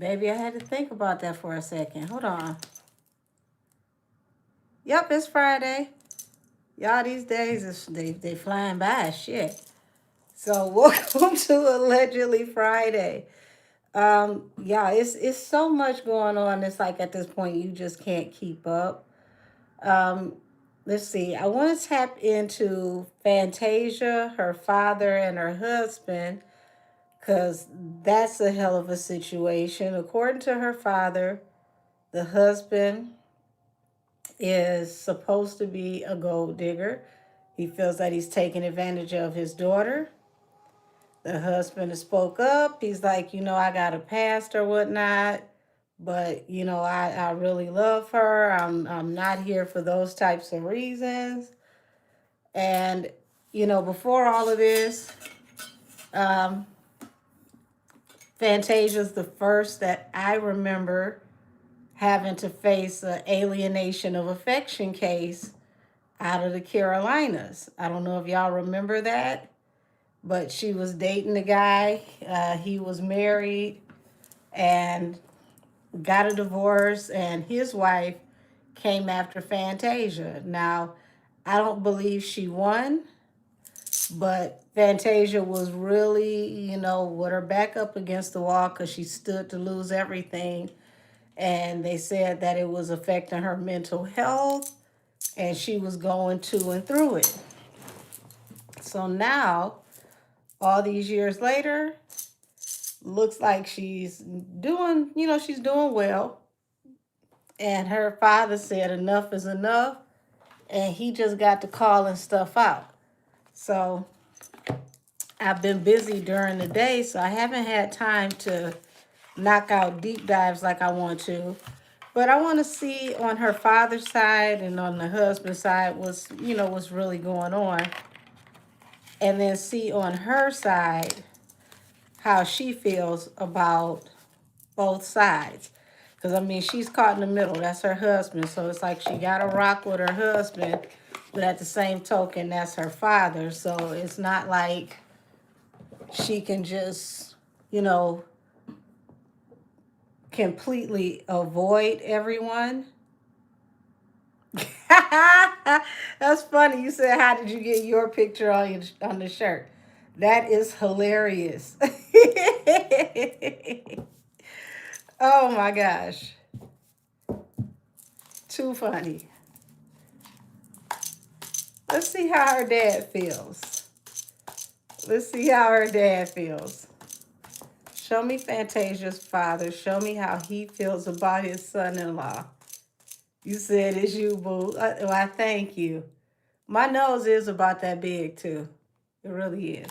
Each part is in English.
Baby, I had to think about that for a second. Hold on. Yep, it's Friday. Y'all, these days, they flying by. Shit. So, welcome to Allegedly Friday. Yeah, it's so much going on. It's like at this point, you just can't keep up. Um, let's see. I want to tap into Fantasia, her father, and her husband, because that's a hell of a situation. According to her father, the husband is supposed to be a gold digger. He feels that he's taking advantage of his daughter. The husband has spoke up. He's like, I got a past or whatnot, but I really love her. I'm not here for those types of reasons. And before all of this, um, Fantasia's the first that I remember having to face an alienation of affection case out of the Carolinas. I don't know if y'all remember that, but she was dating a guy. He was married and got a divorce, and his wife came after Fantasia. Now, I don't believe she won, but Fantasia was really, with her back up against the wall because she stood to lose everything. And they said that it was affecting her mental health and she was going to and through it. So now, all these years later, looks like she's doing, she's doing well. And her father said enough is enough. And he just got to calling stuff out. So I've been busy during the day, so I haven't had time to knock out deep dives like I want to. But I want to see on her father's side and on the husband's side what's really going on. And then see on her side how she feels about both sides. Because, she's caught in the middle. That's her husband. So it's like she got to rock with her husband. But at the same token, that's her father. So it's not like she can just, completely avoid everyone. That's funny. You said, how did you get your picture on the shirt? That is hilarious. Oh my gosh. Too funny. Let's see how her dad feels. Let's see how her dad feels. Show me Fantasia's father. Show me how he feels about his son-in-law. You said it's you, boo. Well, I thank you. My nose is about that big, too. It really is.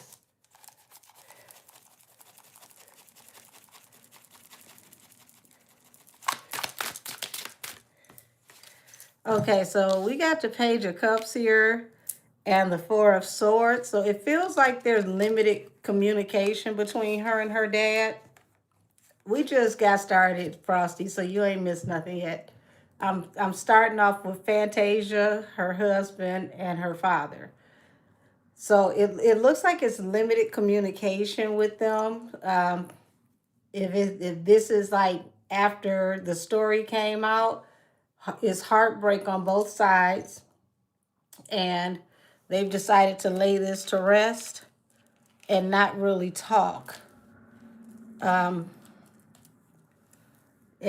Okay, so we got the Page of Cups here and the Four of Swords. So it feels like there's limited communication between her and her dad. We just got started, Frosty, so you ain't missed nothing yet. I'm starting off with Fantasia, her husband, and her father. So it looks like it's limited communication with them. If this is like after the story came out, it's heartbreak on both sides, and they've decided to lay this to rest and not really talk. And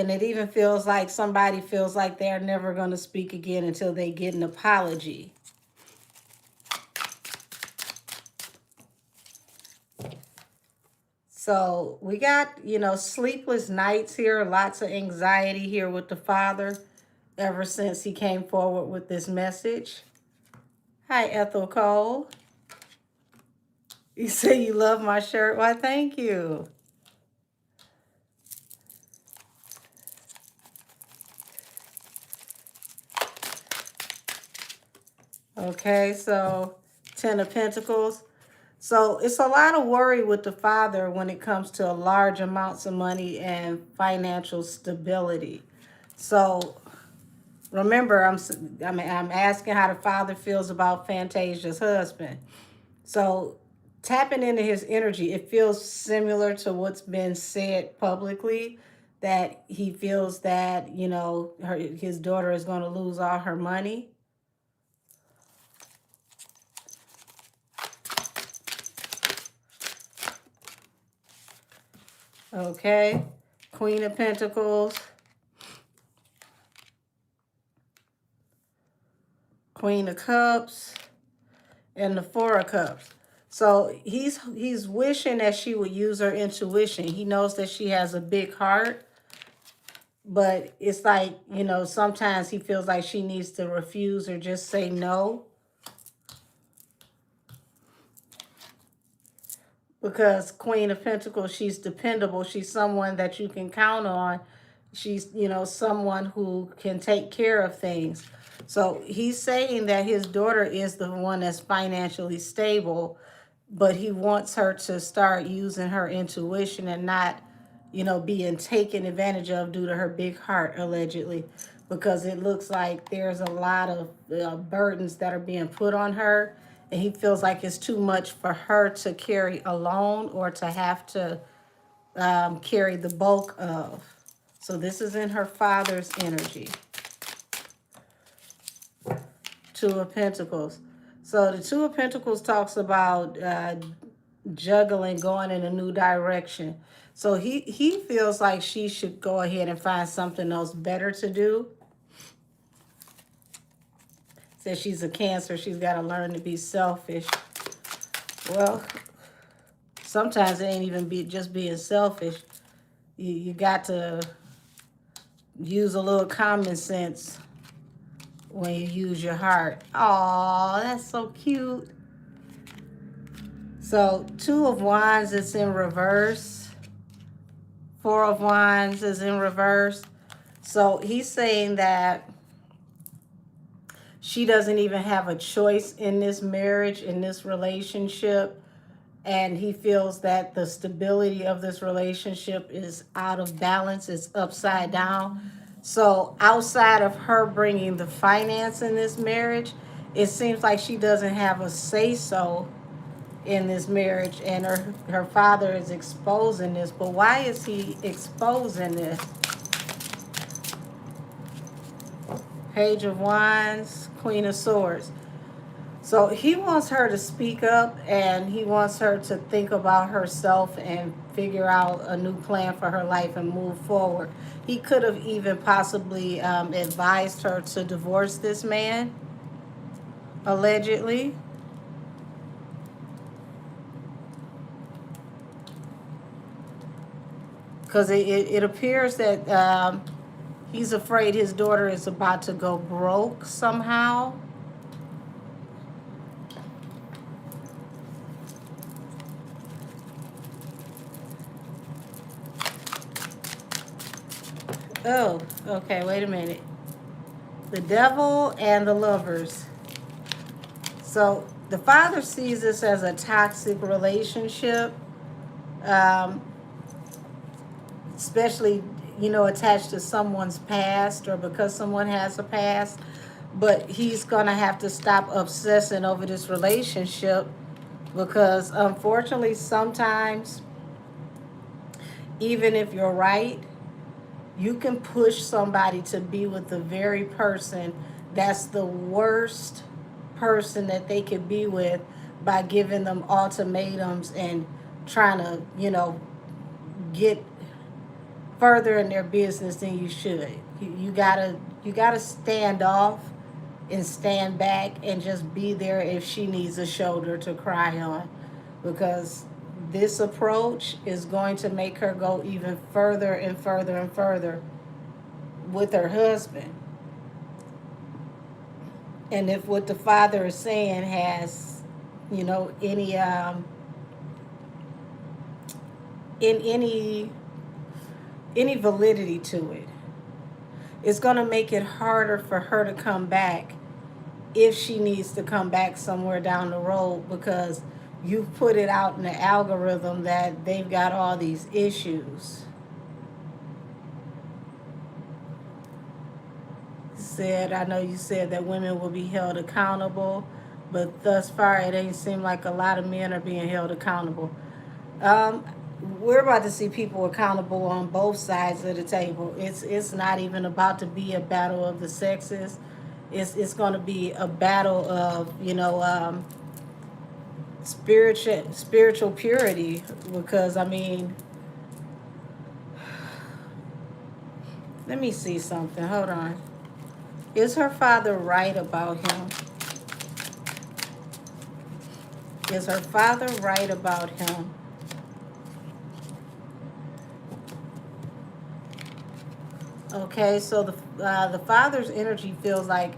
it even feels like somebody feels like they're never going to speak again until they get an apology. So we got, sleepless nights here, lots of anxiety here with the father ever since he came forward with this message. Hi, Ethel Cole. You say you love my shirt. Why, thank you. Okay, so Ten of Pentacles. So it's a lot of worry with the father when it comes to large amounts of money and financial stability. So remember, I'm asking how the father feels about Fantasia's husband. So tapping into his energy, it feels similar to what's been said publicly, that he feels that, his daughter is going to lose all her money. Okay. Queen of Pentacles, Queen of Cups, and the Four of Cups. So he's wishing that she would use her intuition. He knows that she has a big heart, but it's like, sometimes he feels like she needs to refuse or just say no. Because Queen of Pentacles, she's dependable. She's someone that you can count on. She's, someone who can take care of things. So he's saying that his daughter is the one that's financially stable, but he wants her to start using her intuition and not, being taken advantage of due to her big heart, allegedly. Because it looks like there's a lot of burdens that are being put on her, and he feels like it's too much for her to carry alone or to have to carry the bulk of. So this is in her father's energy. Two of Pentacles. So the Two of Pentacles talks about juggling, going in a new direction. So he feels like she should go ahead and find something else better to do. Says she's a Cancer. She's got to learn to be selfish. Well, sometimes it ain't even just being selfish. You got to use a little common sense when you use your heart. Oh, that's so cute. So Two of Wands is in reverse. Four of Wands is in reverse. So he's saying that she doesn't even have a choice in this marriage, in this relationship. And he feels that the stability of this relationship is out of balance. It's upside down. So outside of her bringing the finance in this marriage, it seems like she doesn't have a say-so in this marriage. And her father is exposing this. But why is he exposing this? Page of Wands, Queen of Swords. So he wants her to speak up, and he wants her to think about herself and figure out a new plan for her life and move forward. He could have even possibly advised her to divorce this man, allegedly. Because it appears that he's afraid his daughter is about to go broke somehow. Oh, okay, wait a minute. The Devil and the Lovers. So the father sees this as a toxic relationship, especially, attached to someone's past or because someone has a past. But he's going to have to stop obsessing over this relationship because, unfortunately, sometimes, even if you're right, you can push somebody to be with the very person that's the worst person that they could be with by giving them ultimatums and trying to, get further in their business than you should. You gotta stand off and stand back and just be there if she needs a shoulder to cry on, because this approach is going to make her go even further and further and further with her husband. And if what the father is saying has, any in any validity to it, it's going to make it harder for her to come back if she needs to come back somewhere down the road, because you put it out in the algorithm that they've got all these issues. I know you said that women will be held accountable, but thus far it ain't seemed like a lot of men are being held accountable. we're about to see people accountable on both sides of the table. It's not even about to be a battle of the sexes. It's going to be a battle of, spiritual purity, because I mean, let me see something. Hold on. Is her father right about him? Is her father right about him? Okay, so the father's energy feels like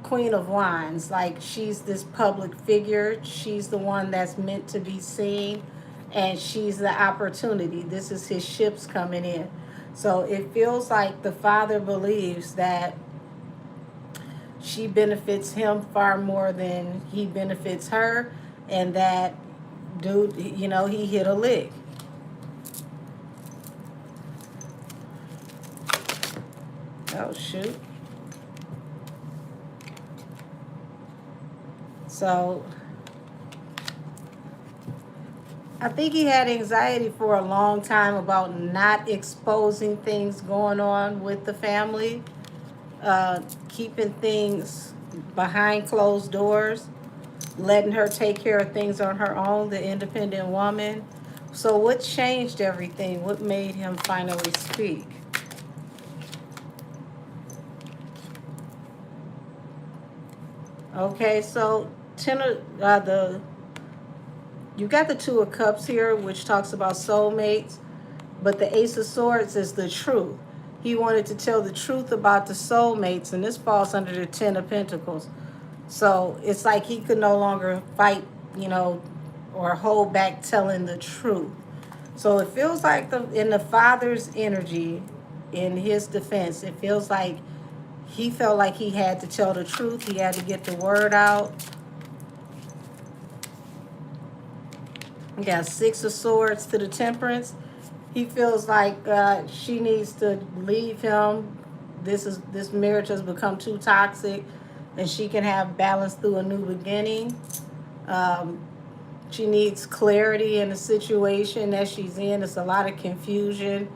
Queen of Wands, like she's this public figure. She's the one that's meant to be seen, and she's the opportunity. This is his ships coming in. So it feels like the father believes that she benefits him far more than he benefits her, and that dude, he hit a lick. Oh, shoot. So I think he had anxiety for a long time about not exposing things going on with the family, keeping things behind closed doors, letting her take care of things on her own, the independent woman. So what changed everything? What made him finally speak? Okay, so you got the Two of Cups here, which talks about soulmates, but the Ace of Swords is the truth. He wanted to tell the truth about the soulmates, and this falls under the Ten of Pentacles. So it's like he could no longer fight, or hold back telling the truth. So it feels like in the father's energy, in his defense, it feels like he felt like he had to tell the truth. He had to get the word out. We got Six of Swords to the Temperance. He feels like she needs to leave him. This marriage has become too toxic, and she can have balance through a new beginning. Um, she needs clarity in the situation that she's in. It's a lot of confusion,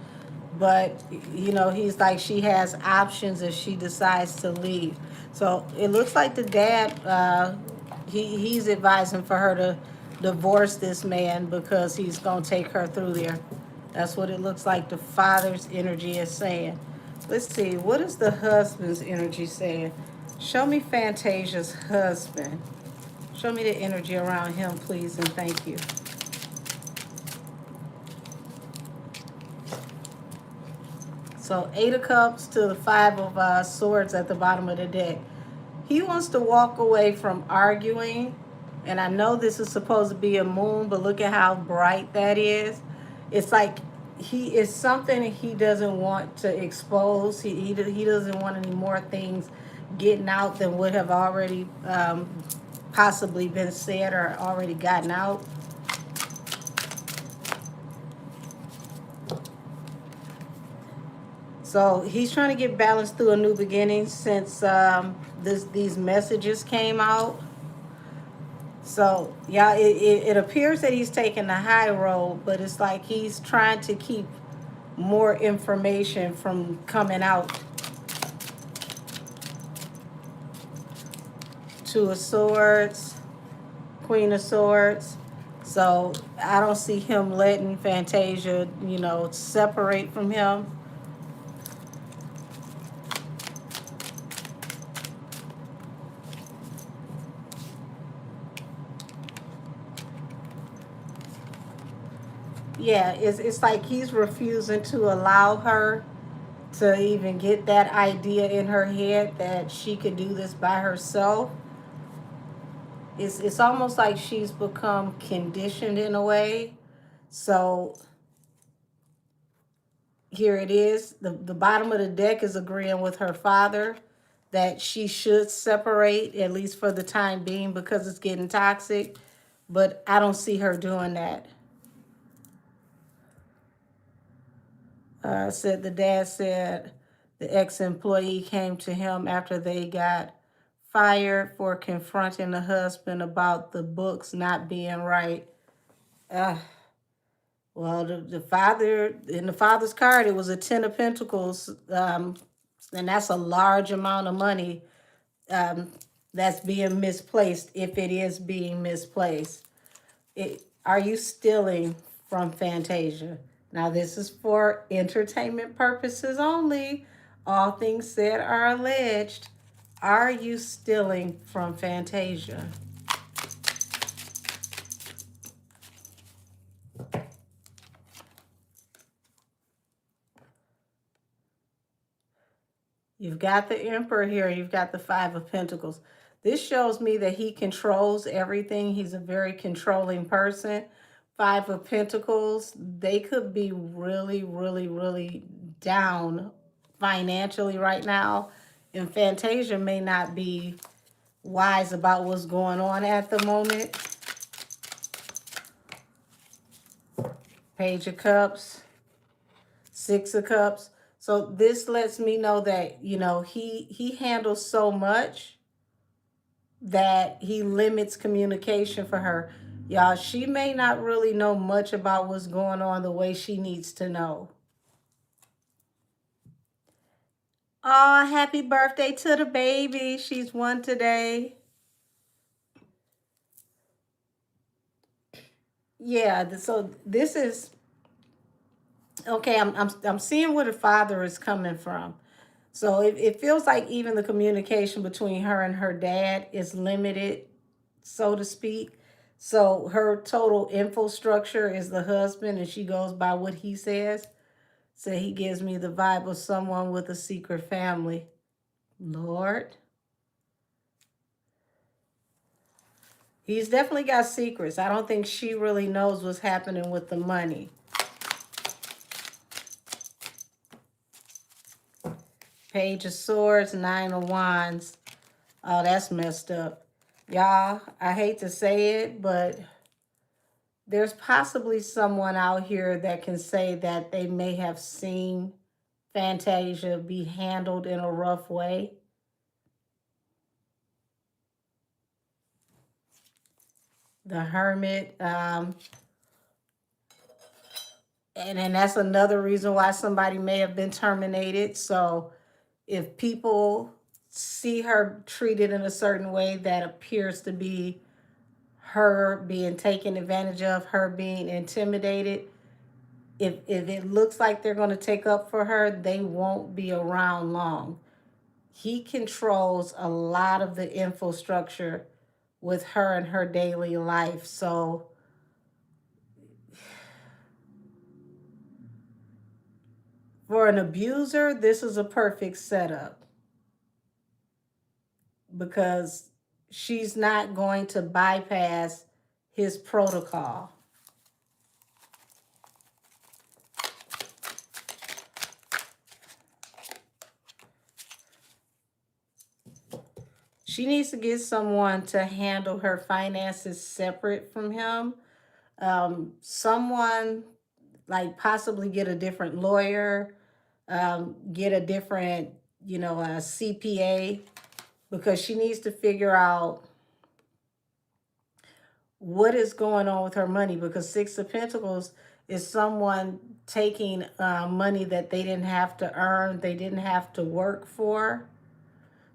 but he's like, she has options if she decides to leave. So it looks like the dad, he's advising for her to divorce this man because he's gonna take her through there. That's what it looks like the father's energy is saying. Let's see, what is the husband's energy saying? Show me Fantasia's husband. Show me the energy around him, please, and thank you. So 8 of Cups to the 5 of Swords at the bottom of the deck. He wants to walk away from arguing. And I know this is supposed to be a moon, but look at how bright that is. It's like he is something he doesn't want to expose. He doesn't want any more things getting out than would have already possibly been said or already gotten out. So he's trying to get balance through a new beginning since these messages came out. So yeah, it appears that he's taking the high road, but it's like he's trying to keep more information from coming out. Two of Swords, Queen of Swords. So I don't see him letting Fantasia, separate from him. Yeah, it's like he's refusing to allow her to even get that idea in her head that she could do this by herself. It's almost like she's become conditioned in a way. So here it is. The bottom of the deck is agreeing with her father that she should separate, at least for the time being, because it's getting toxic. But I don't see her doing that. The dad said the ex-employee came to him after they got fired for confronting the husband about the books not being right. Uh, Well, the father, in the father's card, it was a 10 of Pentacles, and that's a large amount of money um, that's being misplaced, if it is being misplaced. Are you stealing from Fantasia? Now, this is for entertainment purposes only. All things said are alleged. Are you stealing from Fantasia? You've got the Emperor here. You've got the Five of Pentacles. This shows me that he controls everything. He's a very controlling person. Five of Pentacles, they could be really, really, really down financially right now. And Fantasia may not be wise about what's going on at the moment. Page of Cups, Six of Cups. So this lets me know that, you know, he handles so much that he limits communication for her. Y'all, she may not really know much about what's going on the way she needs to know. Oh, happy birthday to the baby. She's 1 today. Yeah, so this is okay. I'm seeing where the father is coming from. So it feels like even the communication between her and her dad is limited, so to speak. So her total infrastructure is the husband, and she goes by what he says. So he gives me the vibe of someone with a secret family. Lord. He's definitely got secrets. I don't think she really knows what's happening with the money. Page of Swords, Nine of Wands. Oh, that's messed up. Y'all, I hate to say it, but there's possibly someone out here that can say that they may have seen Fantasia be handled in a rough way. The Hermit. And then that's another reason why somebody may have been terminated. So if people see her treated in a certain way that appears to be her being taken advantage of, her being intimidated, if it looks like they're going to take up for her, they won't be around long. He controls a lot of the infrastructure with her and her daily life. So for an abuser, this is a perfect setup because she's not going to bypass his protocol. She needs to get someone to handle her finances separate from him. Someone like possibly get a different lawyer, get a different, you know, a CPA, because she needs to figure out what is going on with her money, because Six of Pentacles is someone taking money that they didn't have to earn, they didn't have to work for.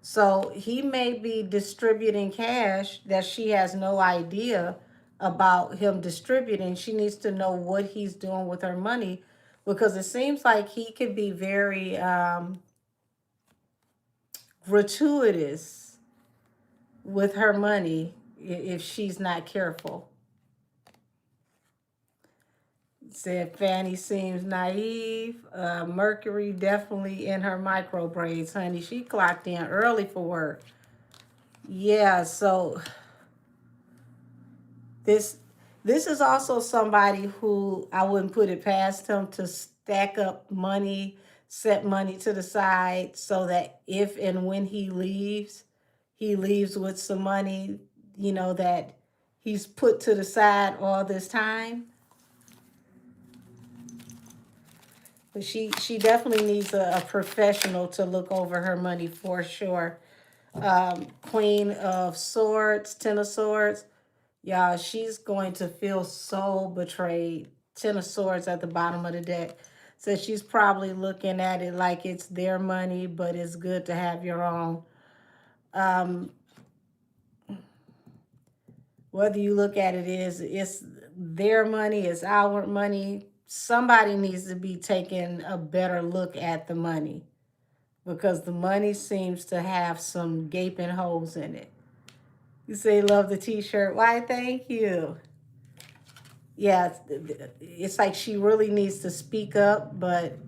So he may be distributing cash that she has no idea about him distributing. She needs to know what he's doing with her money, because it seems like he could be very gratuitous with her money if she's not careful. Said Fanny seems naive. Mercury definitely in her micro braids, honey. She clocked in early for work. Yeah, so this is also somebody who I wouldn't put it past him to stack up money, set money to the side so that if and when he leaves with some money, you know, that he's put to the side all this time. But she definitely needs a professional to look over her money for sure. Queen of Swords, Ten of Swords. Y'all, she's going to feel so betrayed. Ten of Swords at the bottom of the deck. So she's probably looking at it like it's their money, but it's good to have your own. Whether you look at it is it's their money, it's our money. Somebody needs to be taking a better look at the money because the money seems to have some gaping holes in it. You say love the t-shirt. Why, thank you. Yeah, it's like she really needs to speak up, but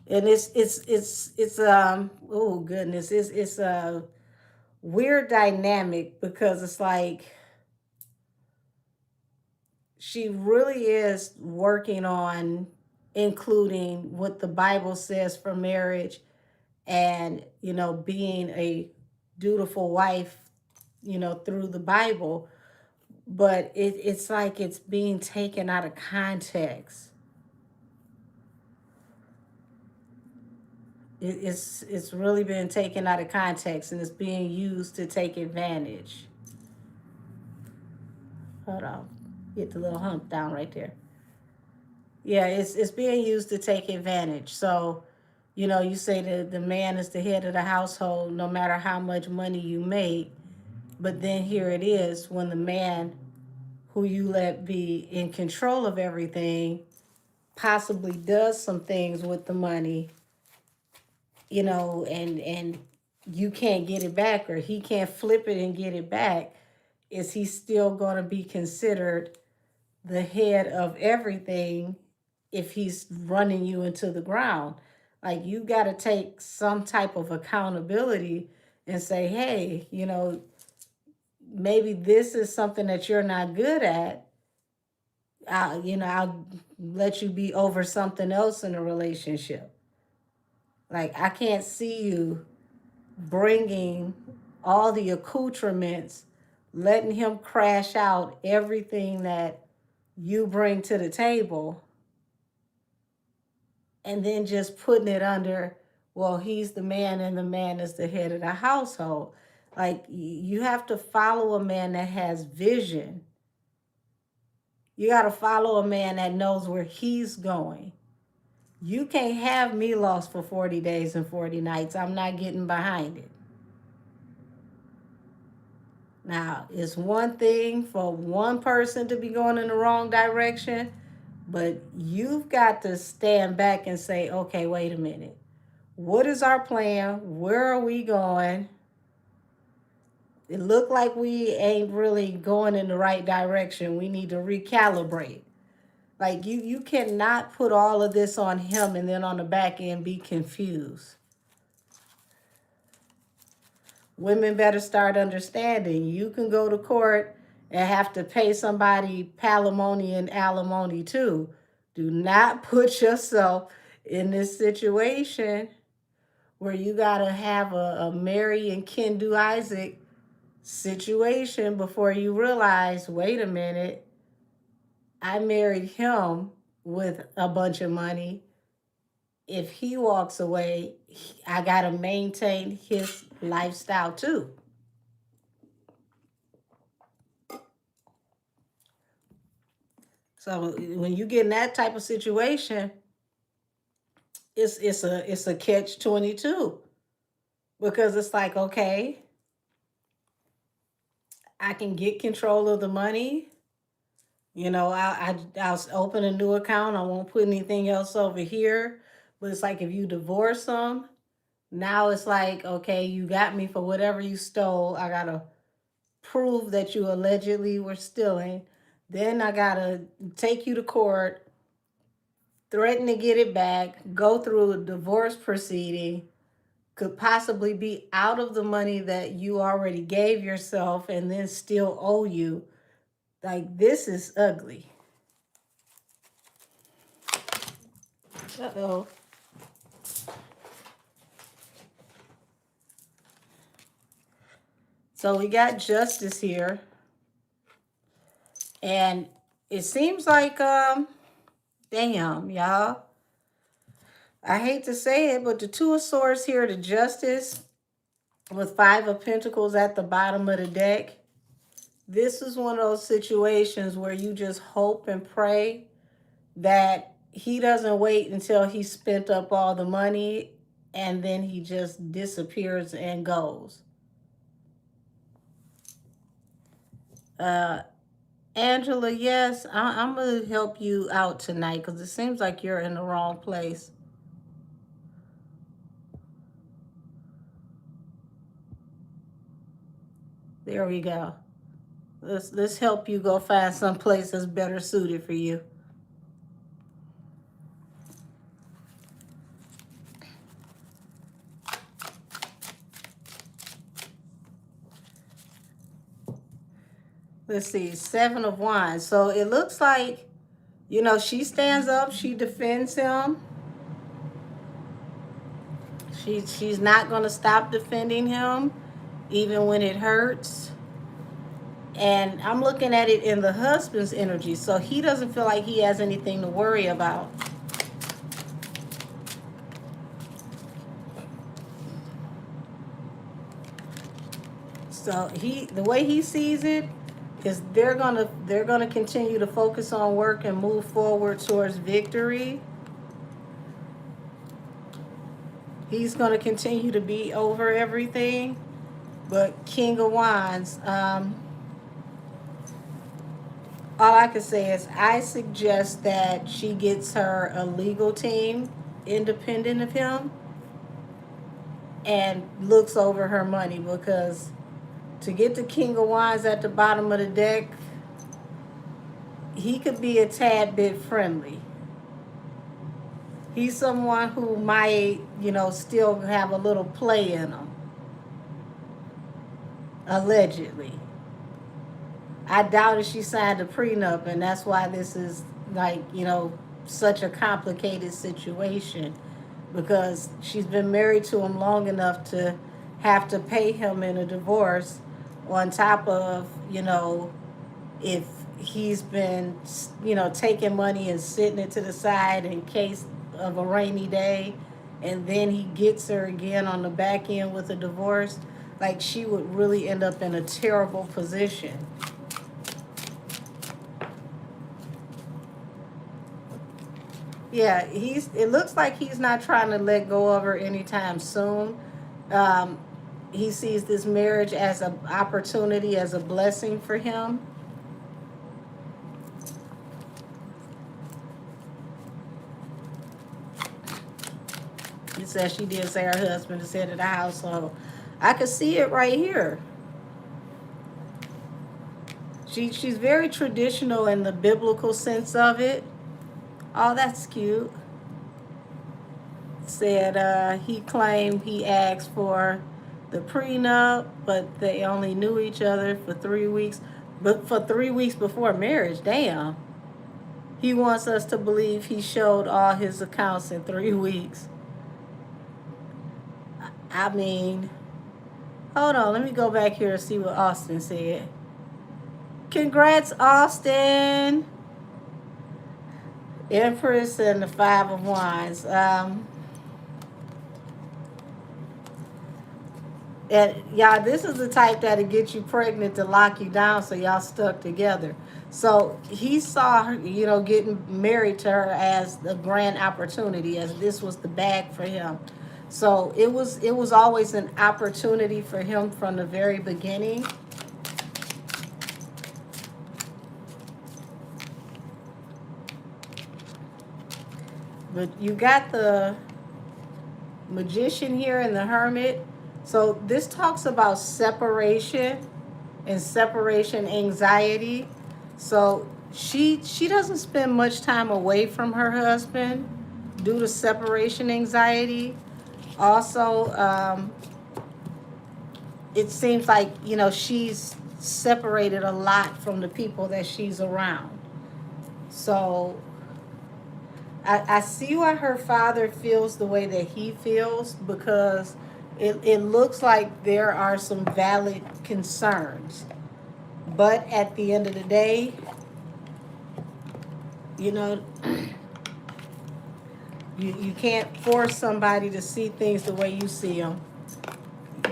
and it's oh goodness, it's a weird dynamic because it's like she really is working on including what the Bible says for marriage and, being a dutiful wife, through the Bible. But it's like it's being taken out of context. It's really been taken out of context and it's being used to take advantage. Hold on. Get the little hump down right there. Yeah, it's being used to take advantage. So, you say that the man is the head of the household no matter how much money you make. But then here it is when the man who you let be in control of everything possibly does some things with the money, and you can't get it back or he can't flip it and get it back. Is he still going to be considered the head of everything if he's running you into the ground? Like, you got to take some type of accountability and say, hey, maybe this is something that you're not good at. I'll let you be over something else in a relationship. Like, I can't see you bringing all the accoutrements, letting him crash out everything that you bring to the table, and then just putting it under, well, he's the man and the man is the head of the household. Like, you have to follow a man that has vision. You got to follow a man that knows where he's going. You can't have me lost for 40 days and 40 nights. I'm not getting behind it. Now, it's one thing for one person to be going in the wrong direction, but you've got to stand back and say, okay, wait a minute. What is our plan? Where are we going? It looked like we ain't really going in the right direction. We need to recalibrate. Like, you cannot put all of this on him and then on the back end be confused. Women better start understanding. You can go to court and have to pay somebody palimony and alimony too. Do not put yourself in this situation where you got to have a Mary and Ken do Isaac situation before you realize, wait a minute, I married him with a bunch of money. If he walks away, I got to maintain his lifestyle too. So when you get in that type of situation, it's a catch-22 because it's like, okay, I can get control of the money. I'll open a new account. I won't put anything else over here. But it's like if you divorce them, now it's like, okay, you got me for whatever you stole. I got to prove that you allegedly were stealing. Then I got to take you to court, threaten to get it back, go through a divorce proceeding, could possibly be out of the money that you already gave yourself and then still owe you. Like, this is ugly. Uh-oh. So we got Justice here. And it seems like, damn, y'all. I hate to say it, but the Two of Swords here, the Justice, with Five of Pentacles at the bottom of the deck. This is one of those situations where you just hope and pray that he doesn't wait until he spent up all the money and then he just disappears and goes. Uh, Angela, yes, I'm going to help you out tonight because it seems like you're in the wrong place. There we go. Let's help you go find some place that's better suited for you. Let's see, Seven of Wands. So it looks like, you know, she stands up, she defends him. She's not going to stop defending him, even when it hurts. And I'm looking at it in the husband's energy, so he doesn't feel like he has anything to worry about. So the way he sees it is they're gonna continue to focus on work and move forward towards victory. He's gonna continue to be over everything, but King of Wands. All I can say is I suggest that she gets her a legal team independent of him and looks over her money, because to get the King of Wands at the bottom of the deck, he could be a tad bit friendly. He's someone who might, you know, still have a little play in him. Allegedly. I doubt if she signed a prenup, and that's why this is like, you know, such a complicated situation, because she's been married to him long enough to have to pay him in a divorce, on top of, you know, if he's been, you know, taking money and sitting it to the side in case of a rainy day, and then he gets her again on the back end with a divorce. Like, she would really end up in a terrible position. Yeah, it looks like he's not trying to let go of her anytime soon. He sees this marriage as an opportunity, as a blessing for him. He says she did say her husband is head of the household. I could see it right here. She's very traditional in the biblical sense of it. Oh, that's cute. Said he claimed he asked for the prenup, but they only knew each other for 3 weeks. But for 3 weeks before marriage, damn. He wants us to believe he showed all his accounts in 3 weeks. I mean, hold on, let me go back here and see what Austin said. Congrats, Austin. Empress and the Five of Wands. And y'all, this is the type that'll get you pregnant to lock you down, so y'all stuck together. So he saw her, you know, getting married to her as the grand opportunity, as this was the bag for him. So it was always an opportunity for him from the very beginning. But you got the Magician here and the Hermit. So this talks about separation and separation anxiety. So she doesn't spend much time away from her husband due to separation anxiety. Also, it seems like, you know, she's separated a lot from the people that she's around. So I see why her father feels the way that he feels, because it looks like there are some valid concerns. But at the end of the day, you know, you can't force somebody to see things the way you see them.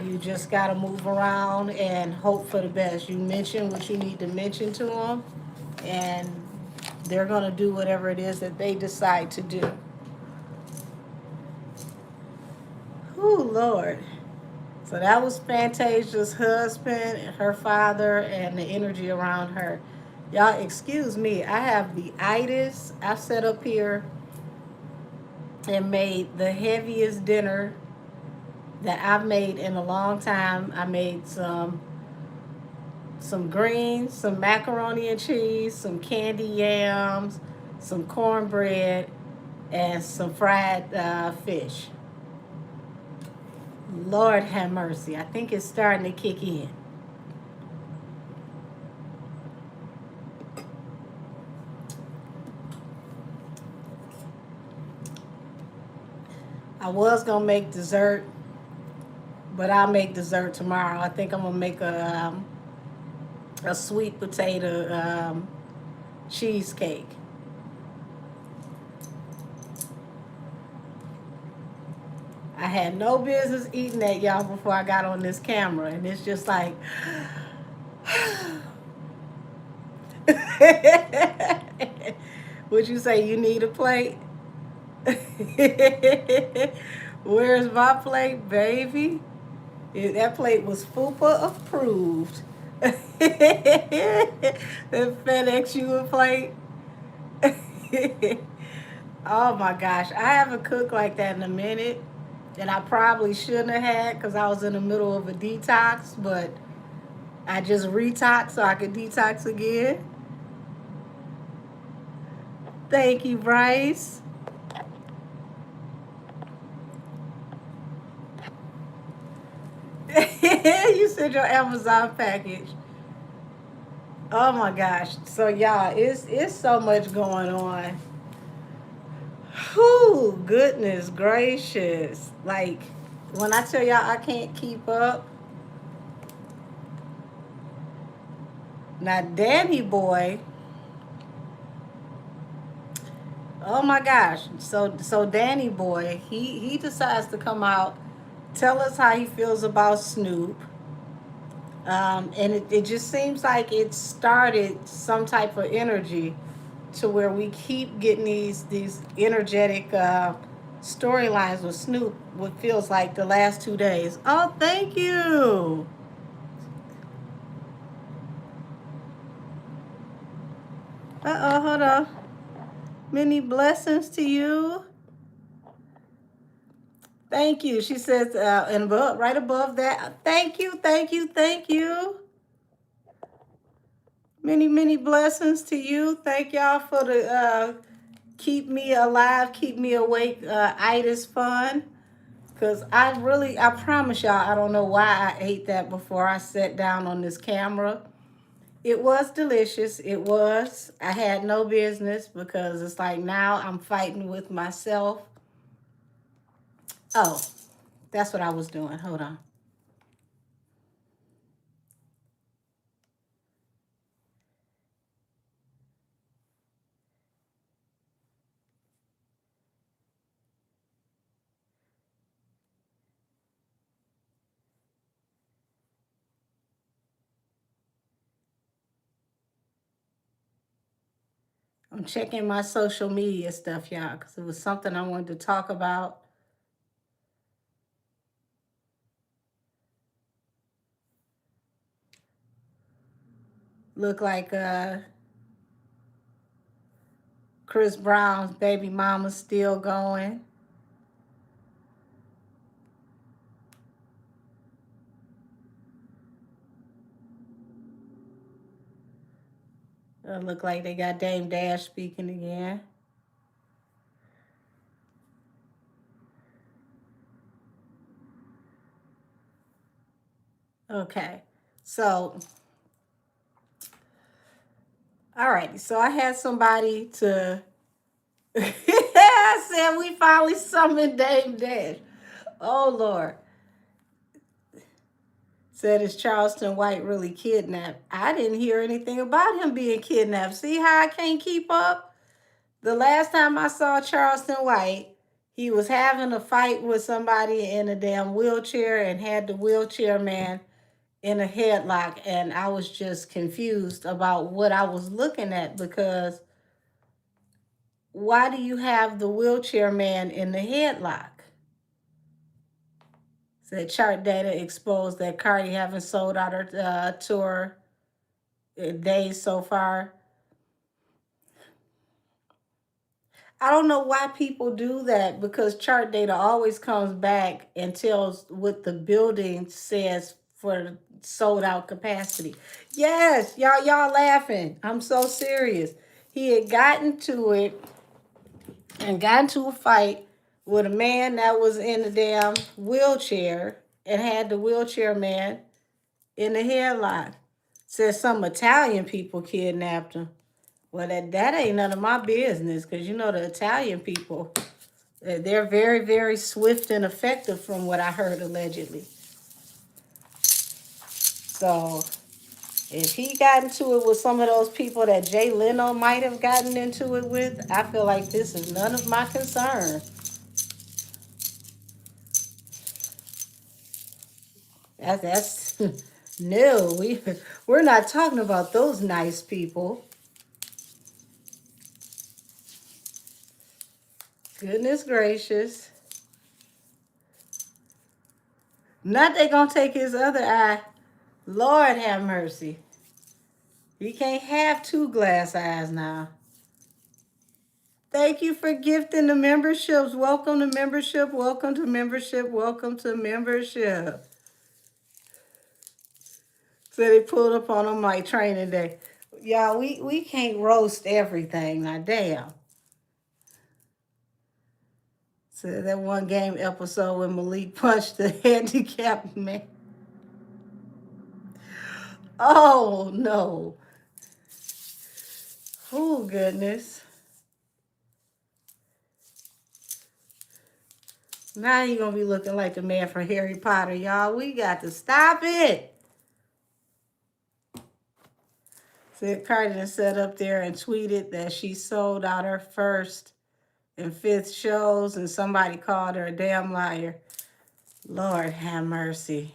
You just got to move around and hope for the best. You mention what you need to mention to them, and they're going to do whatever it is that they decide to do. Oh, Lord. So that was Fantasia's husband, her father, and the energy around her. Y'all, excuse me. I have the itis. I sat up here and made the heaviest dinner that I've made in a long time. I made some greens, some macaroni and cheese, some candy yams, some cornbread, and some fried fish. Lord have mercy. I think it's starting to kick in. I was going to make dessert, but I'll make dessert tomorrow. I think I'm going to make a sweet potato cheesecake. I had no business eating that, y'all, before I got on this camera. And it's just like, would you say you need a plate? Where's my plate, baby? That plate was FUPA approved. The FedEx you a plate. Oh my gosh, I haven't cooked like that in a minute. And I probably shouldn't have had because I was in the middle of a detox, but I just retox so I could detox again. Thank you, Bryce. You sent your Amazon package. Oh my gosh. So y'all, it's so much going on. Whew, goodness gracious. Like when I tell y'all I can't keep up. Now Danny boy. Oh my gosh. So Danny boy, he decides to come out, tell us how he feels about Snoop. And it just seems like it started some type of energy to where we keep getting these energetic storylines with Snoop. What feels like the last 2 days. Oh, thank you. Hold on. Many blessings to you. Thank you. She says, and above, right above that, thank you, thank you, thank you. Many blessings to you. Thank y'all for the keep me alive, keep me awake, itis fun. Because I promise y'all, I don't know why I ate that before I sat down on this camera. It was delicious. It was. I had no business because it's like now I'm fighting with myself. Oh, that's what I was doing. Hold on. I'm checking my social media stuff, y'all, because it was something I wanted to talk about. Look like Chris Brown's baby mama's still going. Look like they got Dame Dash speaking again. Okay, so all right, so I had somebody to. I said we finally summoned Dame Dash. Oh Lord. Said, is Charleston White really kidnapped? I didn't hear anything about him being kidnapped. See how I can't keep up? The last time I saw Charleston White, He was having a fight with somebody in a damn wheelchair and had the wheelchair man in a headlock. And I was just confused about what I was looking at, because why do you have the wheelchair man in the headlock? Said chart data exposed that Cardi haven't sold out her tour days so far. I don't know why people do that, because chart data always comes back and tells what the building says for sold out capacity. Yes, y'all laughing. I'm so serious. He had gotten to it and got into a fight with a man that was in a damn wheelchair and had the wheelchair man in the headlock. Said some Italian people kidnapped him. Well, that ain't none of my business, because you know the Italian people, they're very, very swift and effective from what I heard allegedly. So if he got into it with some of those people that Jay Leno might have gotten into it with, I feel like this is none of my concern. That's no, we're not talking about those nice people. Goodness gracious. Not they gonna take his other eye. Lord have mercy. You can't have two glass eyes now. Thank you for gifting the memberships. Welcome to membership. Welcome to membership. Welcome to membership. So they pulled up on them like training day. Y'all, we can't roast everything. Now, damn. So that one game episode when Malik punched the handicapped man. Oh, no. Oh, goodness. Now you're going to be looking like the man from Harry Potter, y'all. We got to stop it. Said Cardi sat up there and tweeted that she sold out her first and fifth shows, and somebody called her a damn liar. Lord have mercy.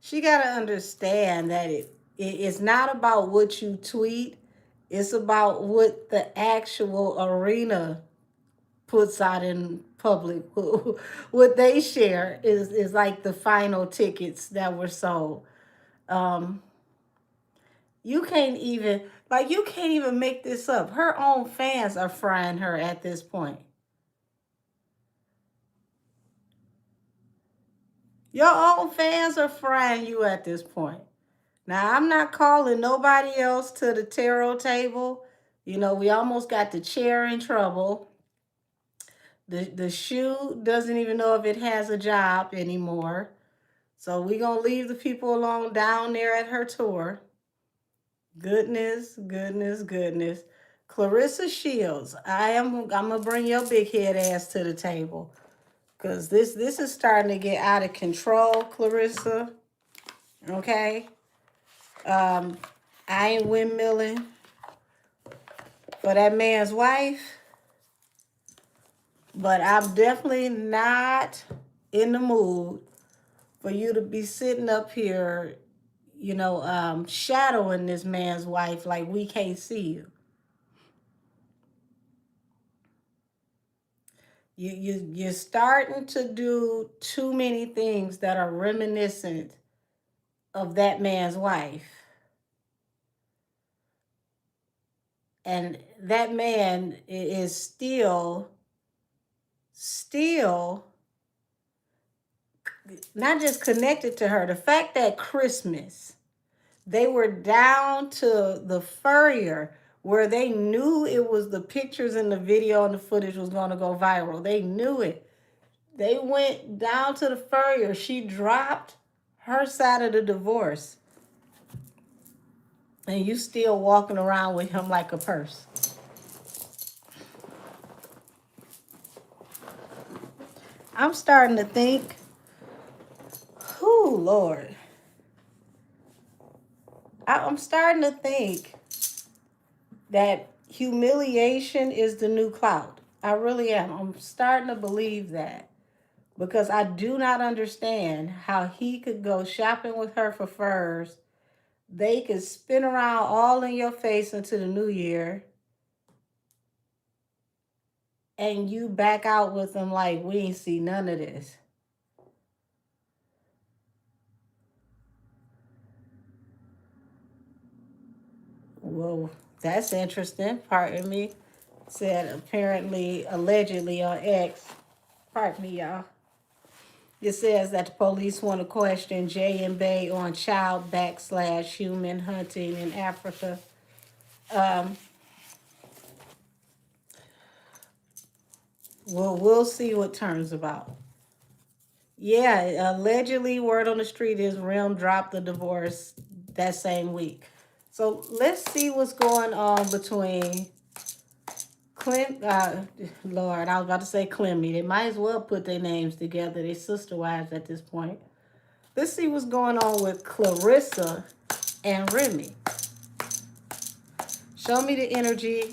She got to understand that it's not about what you tweet. It's about what the actual arena puts out in public. What they share is like the final tickets that were sold. You can't even make this up. Her own fans are frying her at this point. Your own fans are frying you at this point. Now, I'm not calling nobody else to the tarot table. You know, we almost got the chair in trouble. The shoe doesn't even know if it has a job anymore. So we're going to leave the people alone down there at her tour. Goodness, goodness, goodness. Clarissa Shields, I'm gonna bring your big head ass to the table, because this is starting to get out of control, Clarissa. Okay? I ain't windmilling for that man's wife, but I'm definitely not in the mood for you to be sitting up here, shadowing this man's wife like we can't see you. You're starting to do too many things that are reminiscent of that man's wife. And that man is still not just connected to her. The fact that Christmas, they were down to the furrier where they knew it was the pictures and the video and the footage was going to go viral. They knew it. They went down to the furrier. She dropped her side of the divorce. And you still walking around with him like a purse. I'm starting to think, Lord. I'm starting to think that humiliation is the new clout. I really am. I'm starting to believe that because I do not understand how he could go shopping with her for furs. They could spin around all in your face into the new year, and you back out with them like we ain't see none of this. Whoa, that's interesting. Pardon me. Said apparently, allegedly on X. Pardon me, y'all. It says that the police want to question Jay and Bay on child backslash human hunting in Africa. Um, well, we'll see what turns about. Yeah, allegedly, word on the street is Rim dropped the divorce that same week. So let's see what's going on between Clint. Lord, I was about to say Clemmy. They might as well put their names together. They sister wives at this point. Let's see what's going on with Clarissa and Remy. Show me the energy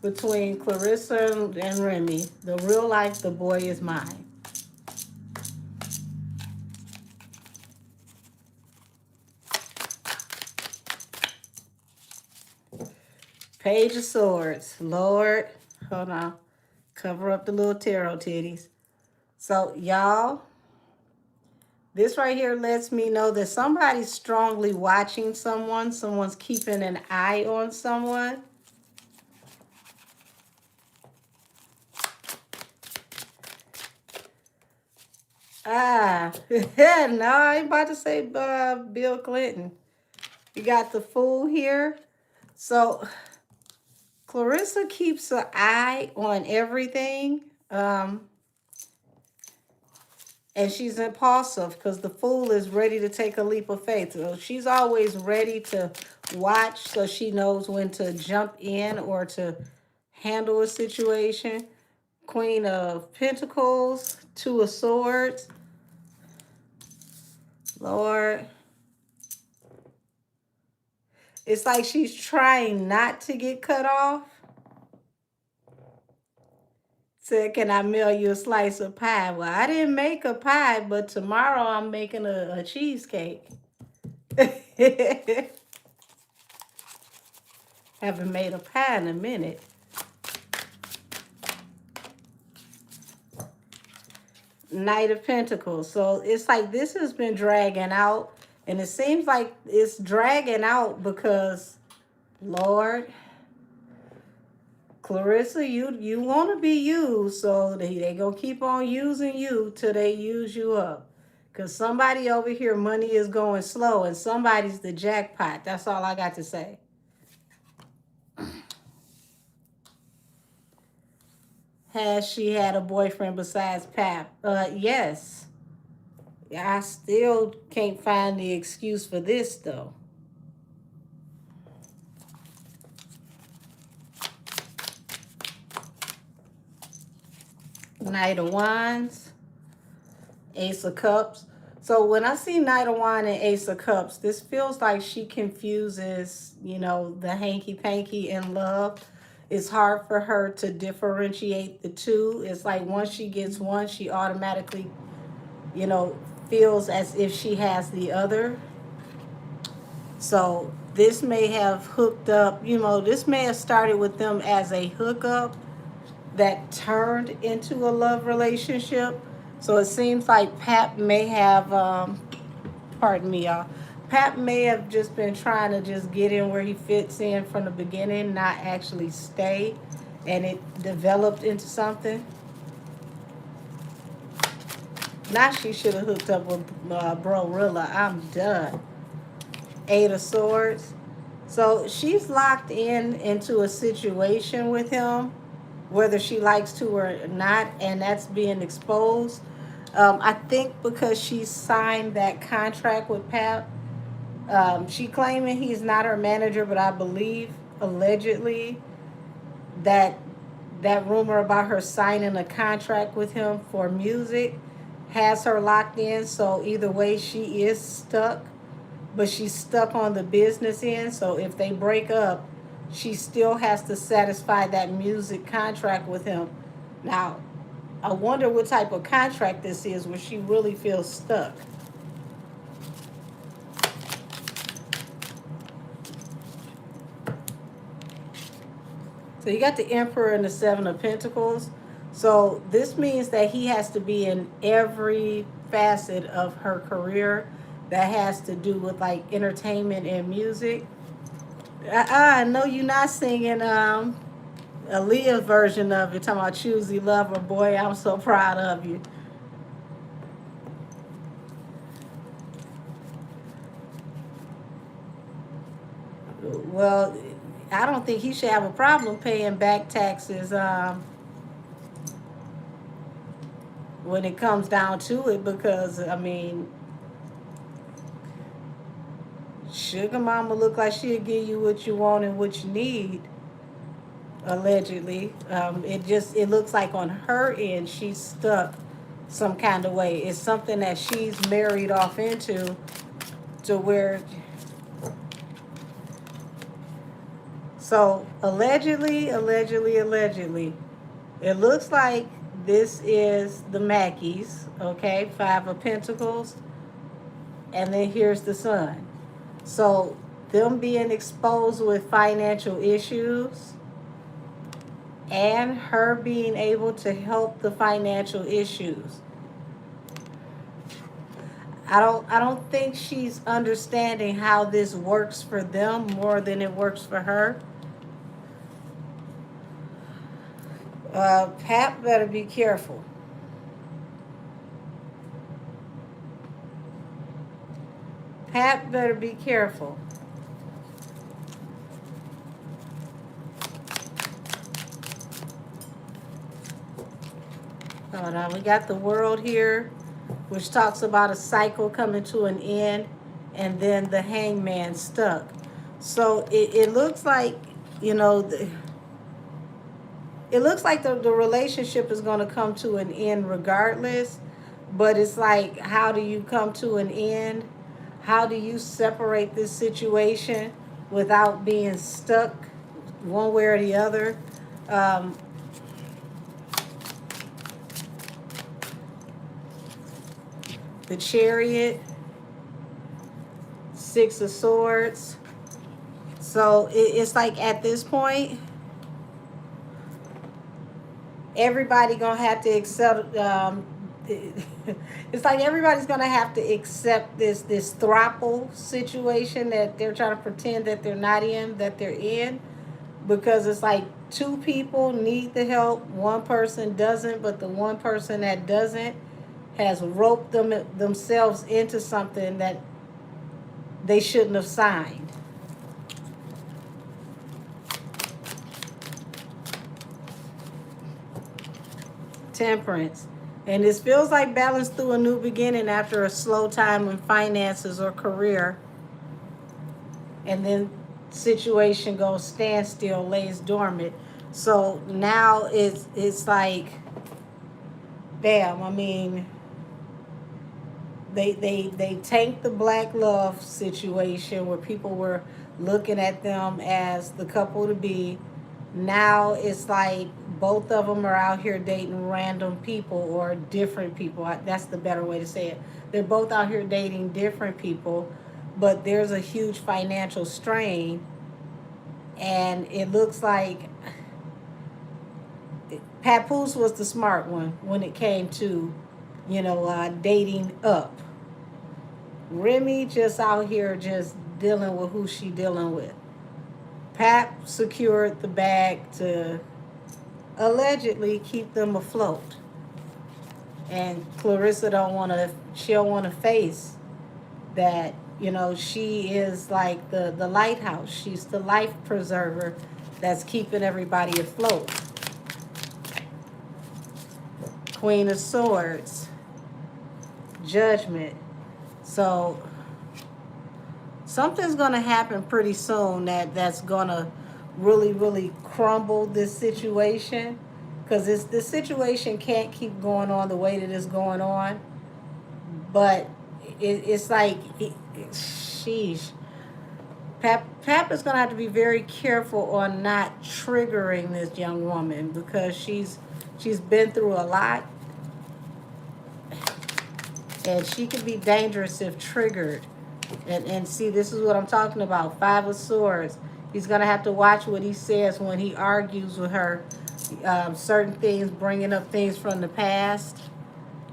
between Clarissa and Remy. The real life, the boy is mine. Page of Swords. Lord, hold on. Cover up the little tarot titties. So, y'all, this right here lets me know that somebody's strongly watching someone. Someone's keeping an eye on someone. Ah, no, I ain't about to say Bill Clinton. You got the Fool here. So, Clarissa keeps an eye on everything. And she's impulsive because the Fool is ready to take a leap of faith. So she's always ready to watch so she knows when to jump in or to handle a situation. Queen of Pentacles, Two of Swords. Lord. It's like she's trying not to get cut off. Said, can I mail you a slice of pie? Well, I didn't make a pie, but tomorrow I'm making a cheesecake. Haven't made a pie in a minute. Knight of Pentacles. So it's like this has been dragging out. And it seems like it's dragging out because, Lord, Clarissa, you want to be used. So they going to keep on using you till they use you up. Because somebody over here, money is going slow. And somebody's the jackpot. That's all I got to say. Has she had a boyfriend besides Pap? Yes. I still can't find the excuse for this, though. Knight of Wands, Ace of Cups. So when I see Knight of Wands and Ace of Cups, this feels like she confuses, the hanky-panky and love. It's hard for her to differentiate the two. It's like once she gets one, she automatically, feels as if she has the other. So this may have hooked up, this may have started with them as a hookup that turned into a love relationship. So it seems like Pap may have, pardon me, y'all. Pap may have just been trying to just get in where he fits in from the beginning, not actually stay, and it developed into something. Now she should have hooked up with Brorilla. I'm done. Eight of Swords. So she's locked into a situation with him, whether she likes to or not, and that's being exposed. I think because she signed that contract with Pap, she claiming he's not her manager, but I believe allegedly that rumor about her signing a contract with him for music has her locked in. So either way, she is stuck, but she's stuck on the business end. So if they break up, she still has to satisfy that music contract with him. Now, I wonder what type of contract this is where she really feels stuck. So you got the Emperor and the Seven of Pentacles. So this means that he has to be in every facet of her career that has to do with like entertainment and music. I know you're not singing Aaliyah version of it, talking about Choosy Lover. Boy, I'm so proud of you. Well, I don't think he should have a problem paying back taxes when it comes down to it, because I mean, Sugar Mama look like she'll give you what you want and what you need. Allegedly, it looks like on her end she's stuck some kind of way. It's something that she's married off into, to where. So allegedly, it looks like this is the Mackies, okay? Five of Pentacles, and then here's the Sun. So them being exposed with financial issues, and her being able to help the financial issues. I don't think she's understanding how this works for them more than it works for her. Pat better be careful. Pat better be careful. Oh, now we got the World here, which talks about a cycle coming to an end, and then the Hangman stuck. So it looks like, you know, it looks like the relationship is going to come to an end regardless, but it's like, how do you come to an end? How do you separate this situation without being stuck one way or the other? The Chariot, Six of Swords. So it's like at this point, everybody gonna have to accept. It's like everybody's gonna have to accept this throuple situation that they're trying to pretend that they're not in, that they're in, because it's like two people need the help, one person doesn't, but the one person that doesn't has roped themselves into something that they shouldn't have signed. Temperance. And this feels like balance through a new beginning after a slow time in finances or career. And then situation goes standstill, lays dormant. So now it's like, damn, I mean, they tanked the black love situation where people were looking at them as the couple to be. Now it's like both of them are out here dating random people or different people. That's the better way to say it. They're both out here dating different people, but there's a huge financial strain, and it looks like Papoose was the smart one when it came to, dating up. Remy just out here just dealing with who she dealing with. Pap secured the bag to allegedly keep them afloat. And Clarissa don't want to face that, she is like the lighthouse. She's the life preserver that's keeping everybody afloat. Queen of Swords. Judgment. So something's going to happen pretty soon that's going to really, really crumble this situation, because this situation can't keep going on the way that it's going on. But it's like, sheesh. Pap is going to have to be very careful on not triggering this young woman because she's been through a lot, and she can be dangerous if triggered. And see, this is what I'm talking about. Five of Swords. He's going to have to watch what he says when he argues with her. Certain things, bringing up things from the past.